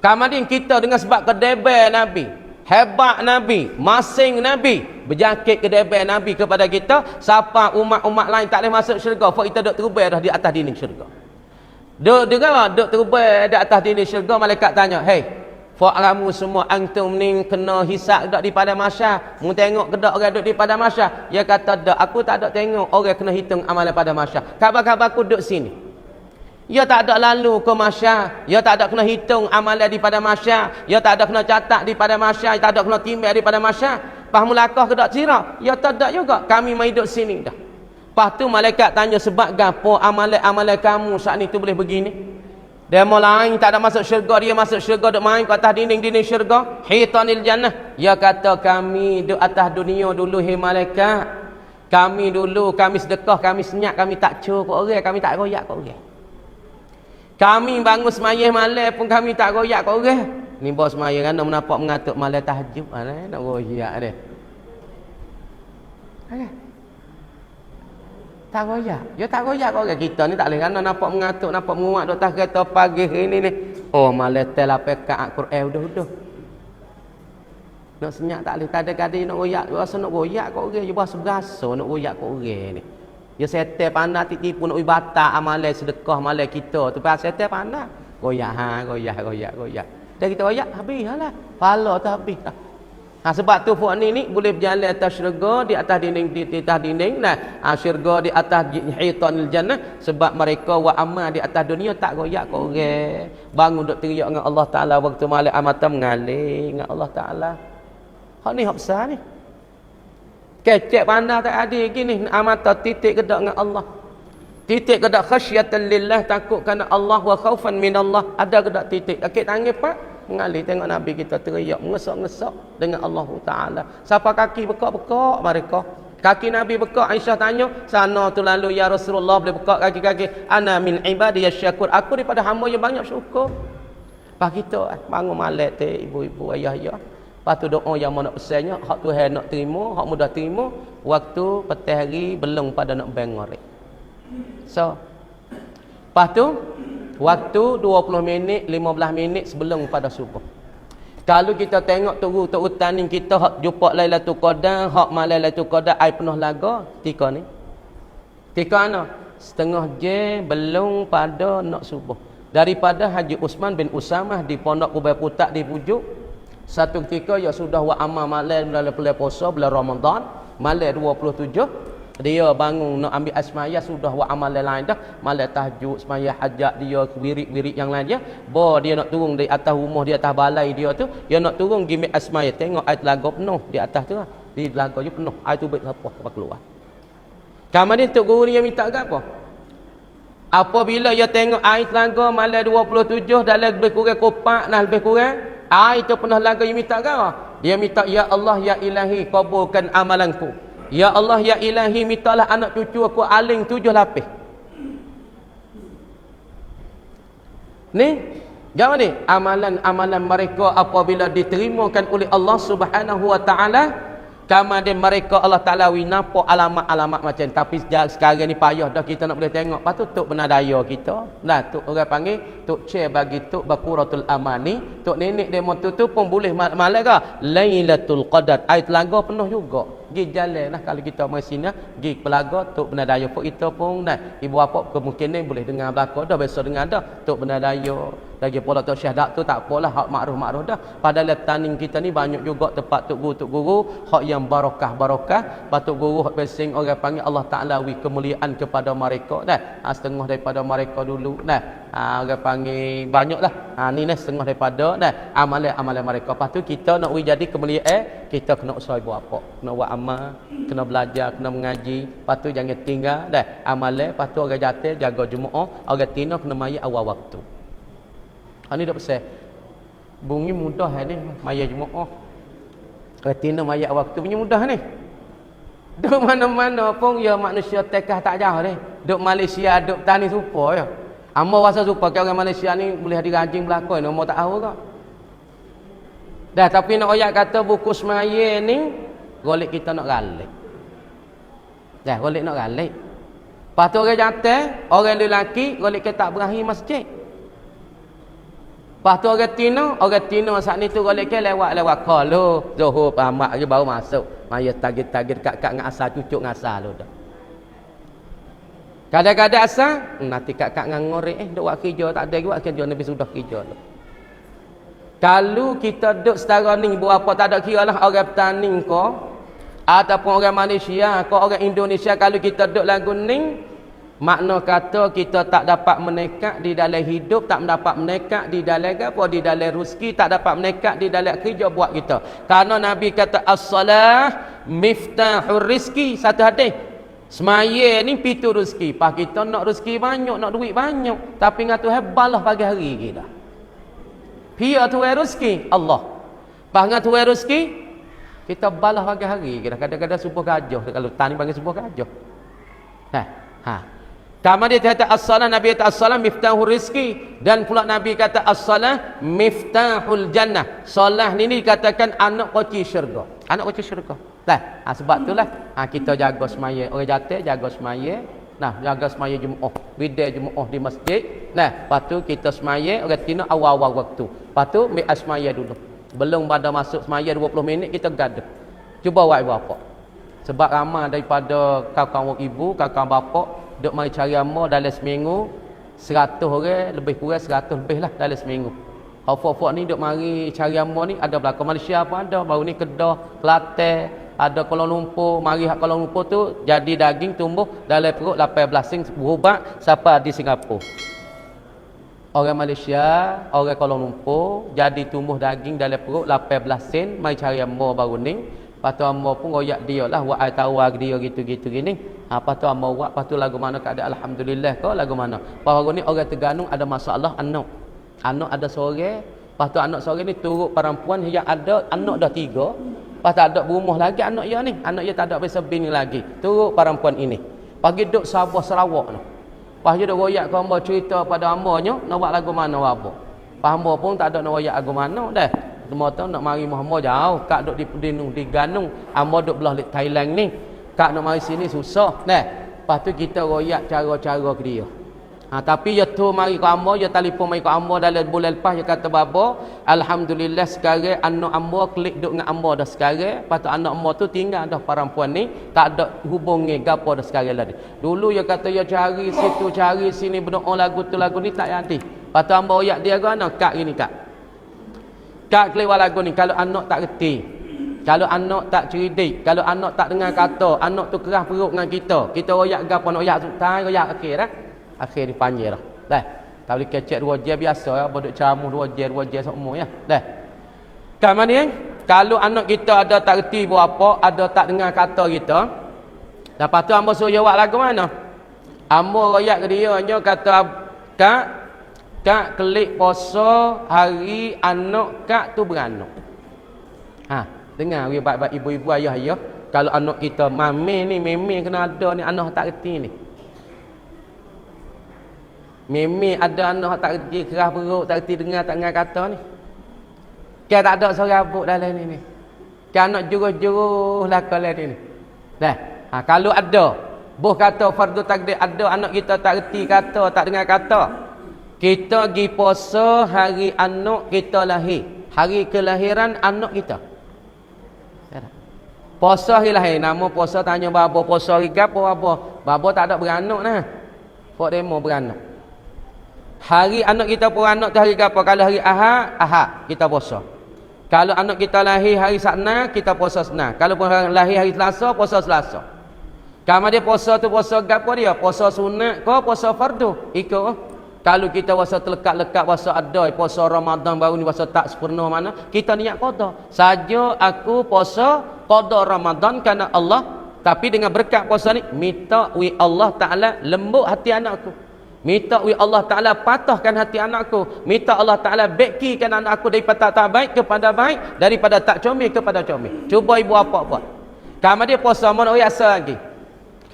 Kemudian kita dengan sebab kedebel Nabi, hebat Nabi, masing Nabi, berjakit kedebel Nabi kepada kita, siapa umat-umat lain tak boleh masuk syurga, sebab kita duk terbang dah di atas dinding syurga. Duk terbang di atas dinding syurga. Malaikat tanya, "Hei, fak kamu semua, antum ni kena hisap dak di pada mahsyar? Mu tengok ke dak orang duk di pada mahsyar?" Dia kata, "Dak, aku tak ada tengok orang kena hitung amalan pada mahsyar. Khabar-khabar aku duk sini." Dia tak ada lalu ke mahsyar, dia tak ada kena hitung amalan di pada mahsyar, dia tak ada kena catat di pada mahsyar, dia tak ada kena timbang di pada mahsyar. Pas mulakah ke dak sirah? Dia tak ada juga. Kami mai duk sini dah. Lepas tu malaikat tanya, "Sebab gapo amalan kamu saat ni tu boleh begini?" Dia lain tak ada masuk syurga, dia masuk syurga duk main ke atas dinding syurga, hitanil jannah. Dia kata, "Kami duk atas dunia dulu, hai malaikat. Kami dulu, kami sedekah, kami senyap, kami tak cur ke orang, kami tak royak ke orang. Kami bangun semayah malam pun kami tak royak ke orang." Ni bos semayah kan nak menampak mengatuk malam tahajud, nak royak dia. Tak royak. Dia tak royak orang kita ni tak boleh kan nampak mengatuk, nampak menguat duk atas kereta pagi ini ni. Oh malah telah pekat Quran udah. Nak senyap tak boleh kadang-kadang nak royak, rasa nak royak kat orang je bahasa berasa nak royak kat orang ni. Dia setel pandai tipu nak ibadah amalan sedekah amalan kita tu pas setel pandai. Royak royak. Dah kita royak habislah. Pala tu habis dah. Sebab tu puak ni boleh berjalan atas syurga di atas dinding di atas dinding syurga di atas hitanil jannah sebab mereka wa amal di atas dunia tak royak kat orang. Bangun duk teriak dengan Allah Taala waktu malam amata mengalir dengan Allah Taala. Hak ni hak besar ni. Kecek pandai tak adil gini amata titik kedak dengan Allah. Titik kedak khasyatan lillah takut kerana Allah wa khaufan minallah. Ada kedak titik. Akik tangan pak mengalir tengok Nabi kita teriak mengesak-ngesak dengan Allah Taala. Siapa kaki bekak-bekak mereka. Kaki Nabi bekak, Aisyah tanya, sana tu lalu ya Rasulullah boleh bekak kaki-kaki. Ana min ibadiyas syakur. Aku daripada hamba yang banyak syukur. Lepas kita bangun malam tu ibu-ibu ayah-ayah. Lepas tu doa yang mau nak pesannya, hak Tuhan nak terima, hak mudah terima, waktu petang hari belum pada nak bengorek. So, lepas tu waktu 20 minit, 15 minit sebelum pada subuh. Kalau kita tengok tuk utanin kita hak jumpa Lailatul Qadar, hak malam Lailatul Qadar ai penuh laga, tika ni. Tika ana setengah jam belum pada nak subuh. Daripada Haji Usman bin Usamah di Pondok Kubai Putak di Pujuk. Satu ketika ya sudah wa amal malam dalam bulan puasa bulan Ramadan, malam 27 dia bangun nak ambil asmaya sudah wa amal lain dah, malam tahajud, semaya hajat dia, wirid-wirid yang lain dia. Dia nak turun di atas rumah di atas balai dia tu, dia nak turun pergi ambil asmaya, tengok air telaga penuh di atas tu lah. Di telaga je penuh, air tu baik siapa keluar. Kemudian tok guru dia minta apa? Apabila dia tengok air telaga malam 27 dalam lebih kurang kopak nah lebih kurang itu pernah lagu yang minta apa? Dia minta ya Allah ya Ilahi kabulkan amalanku. Ya Allah ya Ilahi mintalah anak cucu aku aling 7 lapis. Ni jangan ni amalan mereka apabila diterimakan oleh Allah Subhanahu wa taala, kemudian mereka Allah Taala nampak alamat-alamat macam tapi sekarang ni payah dah kita nak boleh tengok. Patut tok benar daya kita. Nah, tok orang panggil tok chair bagi tok Baquratul Amani, tok nenek demo tu pun boleh malam ke Lailatul Qadar. Ai telaga penuh juga. Gi jalan lah kalau kita mai sini, gi pelaga tok benar daya pun kita pun nah. Ibu bapa kemungkinan boleh dengar belaka dah biasa dengar dah tok benar daya. Lagi pula tok syahadat tu tak apalah hak makruh-makruh dah. Padahal taning kita ni banyak juga tempat tok guru hak yang barokah. Patuk guru hak pesing orang panggil Allah Taala wi kemuliaan kepada mereka dah. Setengah daripada mereka dulu dah. Orang panggil banyaklah. Ni nah setengah daripada dah amalan mereka. Lepas tu kita nak wi jadi kemuliaan, kita kena usaha ibu apa. Kena buat amal, kena belajar, kena mengaji. Lepas tu jangan tinggal dah amalan. Lepas tu orang jatuh jaga Jumaat, orang tina kena maya awal waktu. Ini dah besar. Bunyi mudah ni maya Jumaat. Retina maya waktu punya mudah ni. Duk mana-mana pun ya manusia tekah tak jauh ni. Duk Malaysia, duk tani supa ya. Amba rasa supa ke orang Malaysia ni boleh ada rajin belakang ni, amba tak tahu ke. Dah tapi nak ayat kata buku semaya ni golek kita nak galik. Dah golek nak galik. Lepas tu orang jantan, orang lelaki golek kita tak berakhir masjid. Lepas tu orang Tino saat ni tu golek ke lewat kalau Zuhur pamak je baru masuk. Maya target kat ngasah cucuk ngasah lu dah. Kadang-kadang asal nanti kat ngorek duk buat kerja tak ada buat kerja Nabi sudah kerja tu. Kalau kita duk setara ni buat apa tak ada kira lah orang petani ko ataupun orang Malaysia ko orang Indonesia kalau kita duk lagu ni makna kata kita tak dapat menekat di dalam hidup, tak dapat menekat di dalam apa? Di dalam rezeki, tak dapat menekat di dalam kerja buat kita. Karena Nabi kata as-salah miftahur rizki, satu hadis. Semaya ni pintu rezeki. Pas kita nak rezeki banyak, nak duit banyak, tapi ngatu hebalah pagi hari kita. Pia tu rezeki Allah. Pas ngatu rezeki kita balah pagi hari kita. Kadang-kadang subuh gajah kalau tani panggil subuh gajah. Kemudian dia kata as-salah, Nabi kata as-salah miftahul rizki, dan pula Nabi kata as-salah miftahul jannah. Salah ni dikatakan anak kunci syurga. Anak kunci syurga. Sebab itulah kita jaga semaya. Orang jatuh jaga semaya. Nah, jaga semaya Jumaat, bidai Jumaat di masjid. Nah, lepas tu kita semaya orang Tino awal-awal waktu. Lepas tu ambil semaya dulu. Belum pada masuk semaya 20 minit kita gaduh. Cuba buat ibu bapa. Sebab ramai daripada kawan-kawan ibu, kawan-kawan bapa duk mari cari amal dalam seminggu 100 orang, lebih kurang 100 lebih lah dalam seminggu. Hafal-hafal ni duk mari cari amal ni ada belakang Malaysia pun ada, baru ni Kedah, Kelantan, ada Kuala Lumpur, mari hak Kuala Lumpur tu jadi daging tumbuh dalam perut 18 sen berubah sampai di Singapura. Orang Malaysia, orang Kuala Lumpur jadi tumbuh daging dalam perut 18 sen, mari cari amal baru ni. Lepas tu amal pun royak dia lah, buat air tawar dia gitu-gitu gini. Lepas tu amal buat, lepas tu lagu mana keadaan alhamdulillah kau lagu mana. Baru ni orang Terengganu ada masalah anak. Anak ada seorang, lepas tu anak seorang ni turut perempuan yang ada anak dah 3. Lepas tak ada berumah lagi anak dia ni. Anak dia tak ada bisa bini lagi. Turut perempuan ini. Pagi duduk Sabah Sarawak ni. Lepas dia duduk royak ke hamba cerita pada hambanya. Nak buat lagu mana wabak. Lepas hamba pun tak ada nak royak lagu mana dah. Semua tu nak mari hamba jauh. Kak duduk di Pedinung, di Ganung. Hamba duduk belah di Thailand ni. Kak nak mari sini susah. Dah. Lepas tu kita royak cara-cara ke dia. Tapi ya tu mari ke hamba, ya telefon mari ke hamba dalam bulan lepas, dia kata bapa, alhamdulillah sekarang anak hamba klik duk dengan hamba dah sekarang. Lepas tu anak hamba tu tinggal dah perempuan ni, tak ada hubungi gapo dah sekarang lagi. Dulu dia kata ya cari situ cari sini berdoa lagu tu lagu ni tak jadi. Lepas tu hamba oyak dia gana kak gini kak. Kak keluar lagu ni kalau anak tak reti. Kalau anak tak cerdik, kalau anak tak dengar kata, anak tu keras perut dengan kita. Kita oyak gapo nak oyak sultan, oyak akhir dah. Akhir dipanggil dah. Dah. Tak boleh kecek 2 jam biasa ya, bodok camuh 2 jam semua ya. Dah. Kemudian kalau anak kita ada tak reti apa, ada tak dengar kata kita. Lepas tu hamba suruh jawab lagu mana? Hamba royak ke dia nya kata kak kelik puasa hari anak kak tu beranak. Dengar we baik-baik ibu-ibu ayah-ayah, kalau anak kita mami ni meme kena ada ni anak tak reti ni. Mimi ada anak tak reti kerah perut, tak reti dengar, tak dengar kata ni. Kan tak ada seorang abuk dalam ni. Kan anak juruh-juruh lah kalau ni. Dah. Kalau ada, boh kata fardu takdir ada anak kita tak reti kata, tak dengar kata. Kita pergi puasa hari anak kita lahir. Hari kelahiran anak kita. Puasa hari lahir, nama puasa tanya bapa puasa hari gapo apa? Bapa tak ada beranak nah. Pok demo beranak. Hari anak kita pun anak tu hari apa? Kalau hari Ahad kita puasa. Kalau anak kita lahir hari Sabtu kita puasa Sabtu. Kalau pun lahir hari Selasa puasa Selasa. Kamu dia puasa tu puasa gapo dia? Puasa sunat ke puasa fardu? Ikut. Kalau kita puasa terlekat-lekat puasa ada, puasa Ramadan baru ni puasa tak sempurna mana? Kita niat qada. Saja aku puasa qada Ramadan kerana Allah, tapi dengan berkat puasa ni minta wi Allah Taala lembut hati anakku. Minta wi Allah Ta'ala patahkan hati anakku. Minta Allah Ta'ala bekikan anakku daripada tak baik kepada baik, daripada tak comel kepada comel. Cuba ibu apa buat. Kamu dia puasa mana oi asal lagi.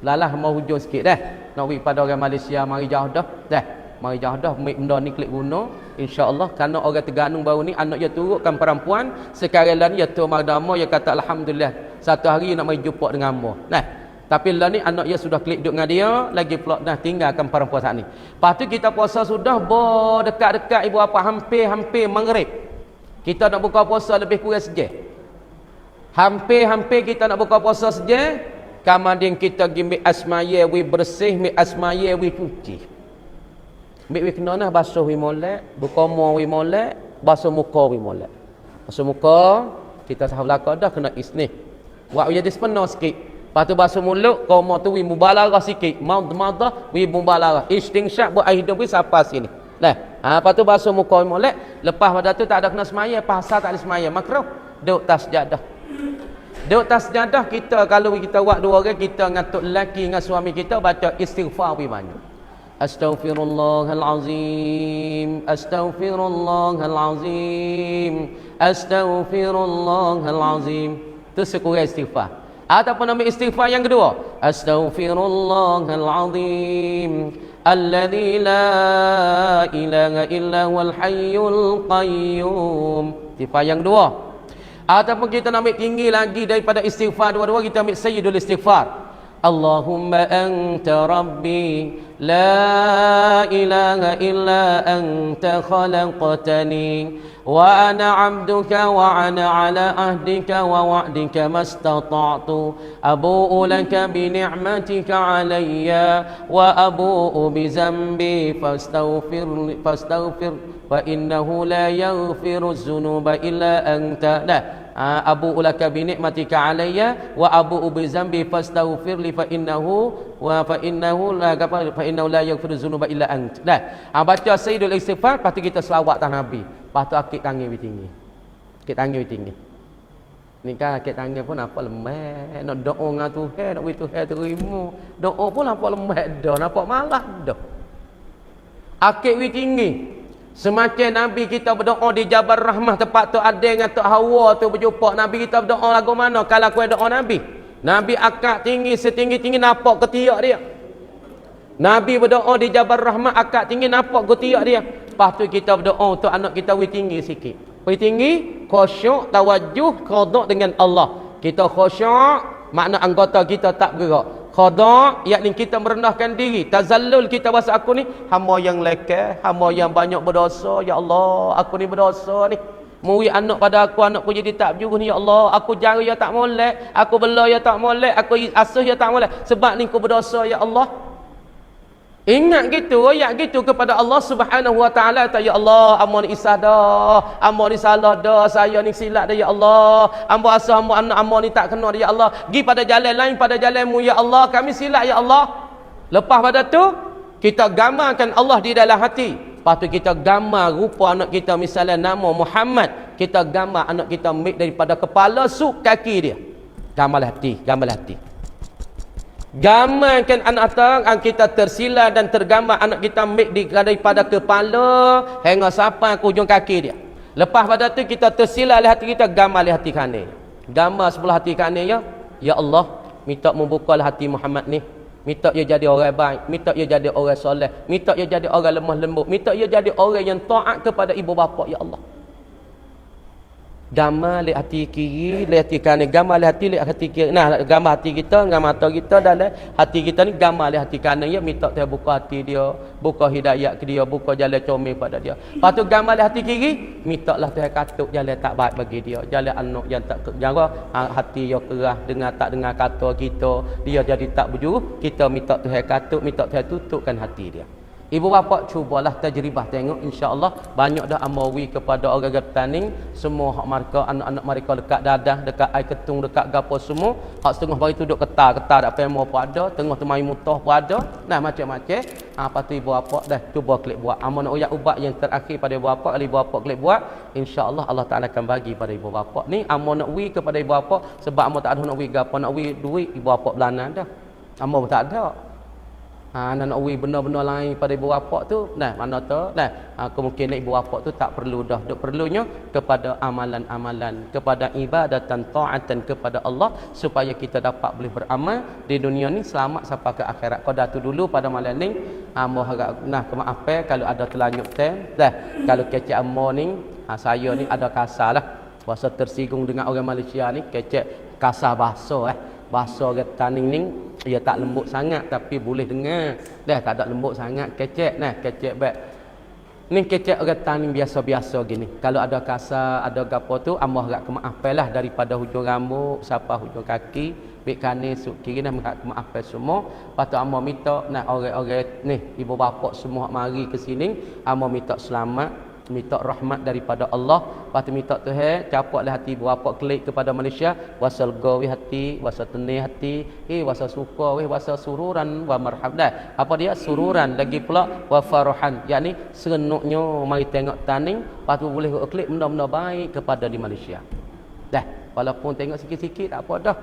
Lalah mau hujung sikit dah. Nak wi pada orang Malaysia mari jauh dah. Dah. Mari jauh dah benda ni klik guna. InsyaAllah kerana orang Terengganu baru ni anak dia turutkan perempuan. Sekarang lah ni dia tu magdama dia kata alhamdulillah. Satu hari nak mari jumpa dengan hamba. Nah. Tapi lah ni anak dia sudah klik duduk dengan dia, lagi pula dah tinggalkan perempuan saat ni. Lepas tu kita puasa sudah dekat-dekat ibu apa hampir maghrib. Kita nak buka puasa lebih kurang sejam. Hampir kita nak buka puasa sejam. Kemudian kita pergi ambil asmaya wi bersih, ambil asmaya wi cuci. Ambil wi kena nah basuh wi molek, berkomo wi molek, basuh muka wi molek. Basuh muka kita sahab belakang dah kena isnih. Buat jadi sepenuh sikit. Lepas tu basuh mulut, koma tu wi mubalarah sikit. Maud-madah wi mubalarah. Istinsyak buat air hidung wi sampai sini. Nah, lepas tu basuh muka molek, lepas pada tu tak ada kena semaya, pasal tak ada semaya, makruh. Duduk tas sejadah. Duduk tas sejadah kita kalau kita buat 2 orang, kita ngatuk lelaki dengan suami kita baca istighfar wi banyak. Astaghfirullahalazim. Astaghfirullahalazim. Astaghfirullahalazim. Tu sekurang istighfar. Ataupun ambil istighfar yang kedua, astaghfirullahalazim alladzi la ilaha illa huwal hayyul qayyum. Istighfar yang kedua. Ataupun kita nak ambil tinggi lagi daripada istighfar dua-dua, kita ambil sayyidul istighfar. اللهم أنت ربي لا إله إلا أنت خلقتني وأنا عبدك وأنا على عهدك ووعدك ما استطعت أبوء لك بنعمتك علي وأبوء بذنبي فاستغفر فإنه لا يغفر الذنوب إلا أنت. Abu ulaka bi ni'matika alayya wa abu bi zambi fastaghfir li fa innahu la yaghfiru dzunuba illa ant. Baca sayyidul istighfar, lepas tu kita selawat atas Nabi. Lepas tu akik tangan tinggi. Akik tangan tinggi. Ni kan akik tangan pun apa lemah. Nak doa dengan Tuhan, nak bagi Tuhan terima. Doa pun apa lemah dah, nampak malas dah. Akik tinggi. Semakin Nabi kita berdoa di Jabal Rahmah, tempat tu ada dengan Tok Hawa tu berjumpa. Nabi kita berdoa lagu mana? Kalau aku doa Nabi, Nabi akak tinggi, setinggi-tinggi nampak ketiak dia. Nabi berdoa di Jabal Rahmah, akak tinggi nampak ketiak dia. Lepas tu kita berdoa untuk anak kita tinggi sikit. Tinggi, khusyuk, tawajuh, qada' dengan Allah. Kita khusyuk, makna anggota kita tak bergerak. Qada', yakni kita merendahkan diri. Tazallul, kita bahasa aku ni hamba yang lekeh, hamba yang banyak berdosa. Ya Allah, aku ni berdosa ni. Muri anak pada aku jadi tak berjuru ni. Ya Allah, aku jara ya tak molek, aku bela ya tak molek, aku asuh ya tak molek. Sebab ni aku berdosa ya Allah. Ingat gitu, royak gitu kepada Allah Subhanahu wa taala. Ya Allah, amon isah dah, amon ni salah dah, saya ni silap dah ya Allah. Ambo asah ambo anak amon ni tak kena dah ya Allah. Gi pada jalan lain, pada jalanmu ya Allah, kami silap ya Allah. Lepas pada tu kita gambarkan Allah di dalam hati. Lepas tu kita gambar rupa anak kita, misalnya nama Muhammad, kita gambar anak kita daripada kepala suk kaki dia. Gambarlah hati, gambarlah hati. Gambarkan anak kita tersila dan tergambar anak kita daripada kepala hingga sampai ke ujung kaki dia. Lepas pada tu kita tersila oleh hati kita, gambar oleh hati kanan. Gambar sebelah hati kanan ya. Ya Allah, minta membukalah hati Muhammad ni. Minta ia jadi orang baik, minta ia jadi orang soleh, minta ia jadi orang lemah lembut, minta ia jadi orang yang taat kepada ibu bapa ya Allah. Gambar lek hati kiri, lek hati kanan, gambar lek hati kiri. Nah, gambar hati kita, gambar mata kita dan hati kita ni gambar lek hati kanan ya, minta Tuhan buka hati dia, buka hidayah ke dia, buka jalan comel pada dia. Lepas tu gambar lek hati kiri, minta lah Tuhan katuk jalan tak baik bagi dia, jalan anak yang tak jaga, hati yang keras dengar tak dengar kata kita, dia jadi tak berjuru, kita minta Tuhan katuk, minta Tuhan tutupkan hati dia. Ibu bapa cubalah tajribah tengok, insya-Allah banyak dah amawi kepada orang bertanding, semua hak mereka anak-anak mereka dekat dadah, dekat air ketung, dekat gapo semua, hak setengah bari tu duk ketar-ketar dak pemo pun ada, tengah temai mutah pun ada. Nah macam-macam. Apa tu ibu bapa dah cuba klik buat. Amun nak uyak ubat yang terakhir pada ibu bapa, kalau ibu bapa klik buat, insya-Allah Allah Taala akan bagi pada ibu bapa. Ni amun nak wi kepada ibu bapa sebab amun tak ada nak wi gapo, nak wi duit ibu bapa belana dah. Amun tak ada. Nak wi benda-benda lain pada ibu bapa tu, nah mana tu, nah kemungkinan ibu bapa tu tak perlu dah, duk perlunya kepada amalan-amalan, kepada ibadatan taatan kepada Allah supaya kita dapat boleh beramal di dunia ni selamat sampai ke akhirat. Qada tu dulu pada malam ni, amo harap nah kemaaf kalau ada terlanjut tem, dah kalau kecek amo ni, saya ni ada kasar lah, bahasa tersinggung dengan orang Malaysia ni, kecek kasar bahasa bahasa orang tanding ni ia tak lembut sangat tapi boleh dengar. Dah tak ada lembut sangat, kecek nah, kecek baik. Ni kecek orang tanding biasa-biasa gini. Kalau ada kasar, ada gapo tu, amah harap kemaafanlah daripada hujung rambut sampai hujung kaki, bik kanan suk kiri nah harap kemaafan semua. Lepas tu amah minta nah orang-orang ni ibu bapa semua mari ke sini, amah minta selamat, minta rahmat daripada Allah. Lepas tu minta Tuhan capaklah hati ibu bapa klik kepada Malaysia, wasal gawi hati, wasal tenih hati, wasal suka, wasal sururan wa marhab dah. Apa dia sururan lagi pula wa farahan, yakni seronoknya mari tengok tanding, lepas tu boleh klik benda-benda baik kepada di Malaysia. Dah, walaupun tengok sikit-sikit tak apa dah.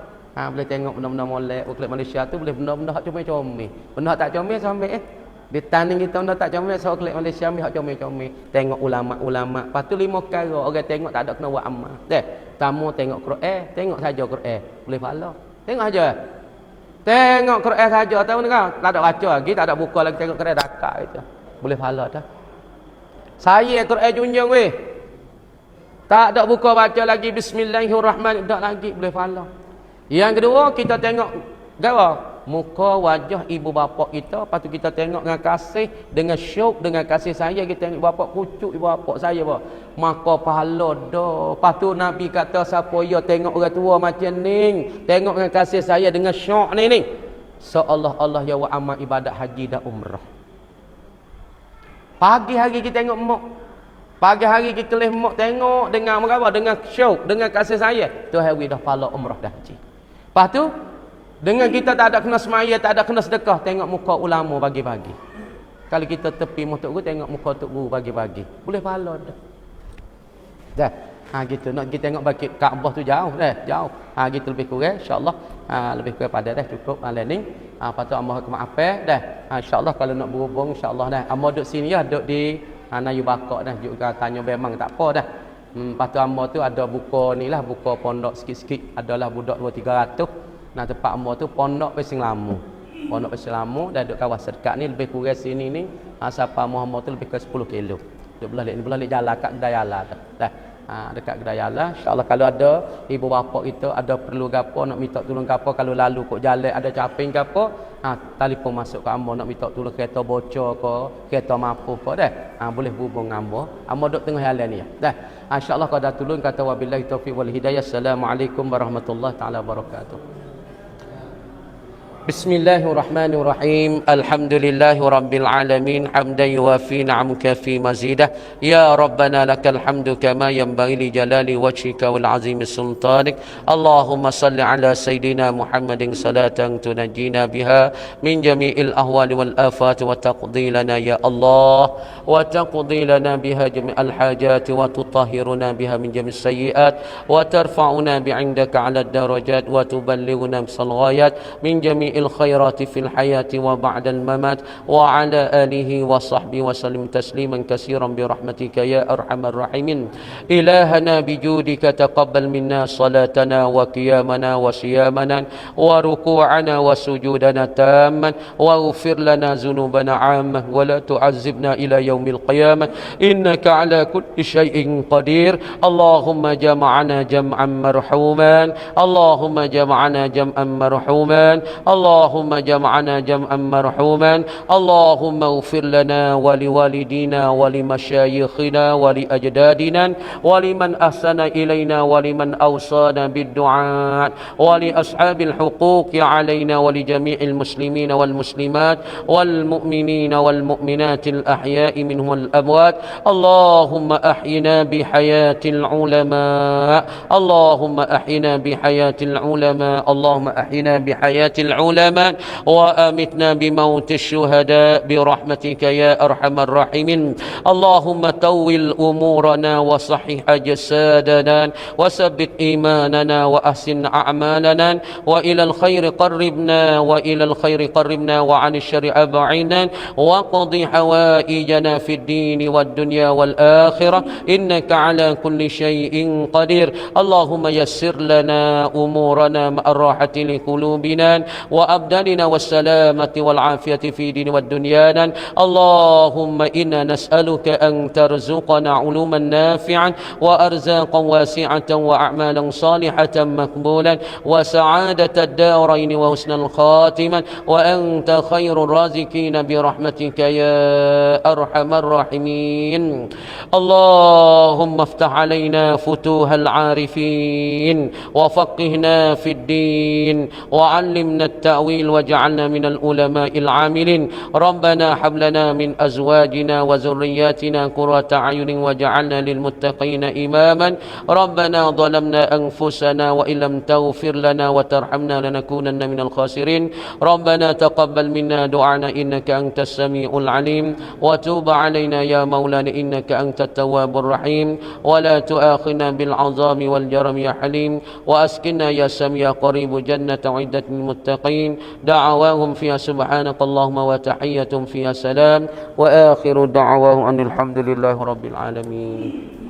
Boleh tengok benda-benda molek klik Malaysia tu, boleh benda-benda hak comel-comel. Benda hak tak comel sampai di tanding kita dah tak comel, so klik Malaysia mi hak comel-comel. Tengok ulama-ulama. Lepas tu 5 perkara orang tengok tak ada kena buat amal. Deh, tamu tengok Quran, tengok saja Quran, boleh pahala. Tengok saja. Tengok Quran saja, tahu ni kau? Tak ada baca lagi, tak ada buka lagi, tengok Quran dakak itu. Boleh pahala dah. Saya Quran junjung weh. Tak ada buka baca lagi bismillahirrahmanirrahim, tak lagi boleh pahala. Yang kedua kita tengok gawa muka wajah ibu bapa kita, lepas tu kita tengok dengan kasih, dengan syuk, dengan kasih sayang kita tengok ibu bapa, pucuk ibu bapa saya apa, maka pahala dah. Lepas tu Nabi kata siapa ya tengok orang tua macam ni, tengok dengan kasih sayang, dengan syuk ni seolah-olah ya wa amal ibadat haji dan umrah. Pagi hari kita tengok mak, pagi hari kita kelih mak tengok dengan apa, dengan syuk, dengan kasih sayang, tu hari dah pahala umrah dah haji. Lepas tu dengan kita tak ada kena semaya, tak ada kena sedekah, tengok muka ulama bagi-bagi. Kalau kita tepi Tok Guru, tengok muka Tok Guru bagi-bagi, boleh pahala dah. Dah. Gitu nak kita tengok bagi Kaabah tu jauh dah, jauh. Gitu lebih kurang insya-Allah. Lebih kurang pada dah cukup lain. Patut amah ke maaf dah. Insya-Allah kalau nak berhubung insya-Allah dah. Amah duduk sini ya, duduk di Nayu Bakak dah. Juga tanya memang tak apa dah. Patut amah tu ada buka ni lah, buka pondok sikit-sikit. Adalah budak 2-300. Nah tempat amah tu pondok Pesing Lamu. Pondok Pesing Lamu dah duduk kawasan dekat ni, lebih kurang sini ni. Siapa amah tu lebih ke 10 kilo. Duduk belah jalan kat kedai ala tu. Dah. Dekat kedai Allah, insya-Allah kalau ada ibu bapa kita ada perlu gapo nak minta tolong gapo, kalau lalu kok jalan ada caping gapo, telefon masuk ke ambo nak minta tolong kereta bocor ke, kereta mampu ke dah. Boleh hubung ambo. Ambo duk tengah jalan ni ya. Dah. Insya-Allah kalau dah tolong kata wabillahi taufiq wal hidayah. Assalamualaikum warahmatullahi taala wabarakatuh. بسم الله الرحمن الرحيم الحمد لله رب العالمين حمدا يوافي نعمك في مزيده يا ربنا لك الحمد كما ينبغي لجلال وجهك والعظيم سلطانك اللهم صل على سيدنا محمد صلاة تنجينا بها من جميع الأهوال والآفات وتقضي لنا يا الله وتقضي لنا بها جميع الحاجات وتطهرنا بها من جميع السيئات وترفعنا بعندك على الدرجات وتبلغنا بالغايات من جميع الخيرات في الحياة وبعد الممات وعلى آله وصحبه وسلم تسليما كثيرا برحمتك يا أرحم الراحمين إلهنا بجودك تقبل منا صلاتنا وقيامنا وصيامنا وركوعنا وسجودنا تاما واغفر لنا ذنوبنا عامة ولا تعذبنا إلى يوم القيامة إنك على كل شيء قدير اللهم جمعنا جمعا مرحوما اللهم جمعنا جمعا مرحوما اللهم جمعنا جمعا مرحوما اللهم اغفر لنا ولوالدينا ولمشايخنا ولأجدادنا ولمن أحسن إلينا ولمن أوصانا بالدعاء ولأصحاب الحقوق علينا ولجميع المسلمين والمسلمات والمؤمنين والمؤمنات الأحياء منهم الأموات اللهم أحينا بحياة العلماء اللهم أحينا بحياة العلماء اللهم أحينا بحياة العلماء وأمتنا بموت الشهداء برحمتك يا أرحم الراحمين اللهم طول أمورنا وصحح جسادنا وثبت إيماننا وأحسن أعمالنا وإلى الخير قربنا وإلى الخير قربنا وعن الشر أبعدنا وقض حوائجنا في الدين والدنيا والآخرة إنك على كل شيء قدير اللهم يسر لنا أمورنا مع الراحة لقلوبنا وأبداننا والسلامة والعافية في دين والدنيا اللهم إنا نسألك أن ترزقنا علوما نافعا وأرزاقا واسعة وأعمالا صالحة مقبولا وسعادة الدارين وحسن الخاتمة وأنت خير الرازقين برحمتك يا أرحم الراحمين اللهم افتح علينا فتوح العارفين وفقهنا في الدين وعلمنا التأويل واجعلنا من العلماء العاملين ربنا هب لنا من أزواجنا وذرياتنا قرة أعين واجعلنا للمتقين إماما ربنا ظلمنا أنفسنا وإن لم تغفر لنا وترحمنا لنكونن من الخاسرين ربنا تقبل منا دعانا إنك أنت السميع العليم وتوب علينا يا مولانا إنك أنت التواب الرحيم ولا تؤاخذنا بالعظام والجرم يا حليم وأسكننا يا سميع قريب جنة عدة للمتقين دعواهم فيها سبحانك اللهم وتحية فيها سلام وآخر دعواهم أن الحمد لله رب العالمين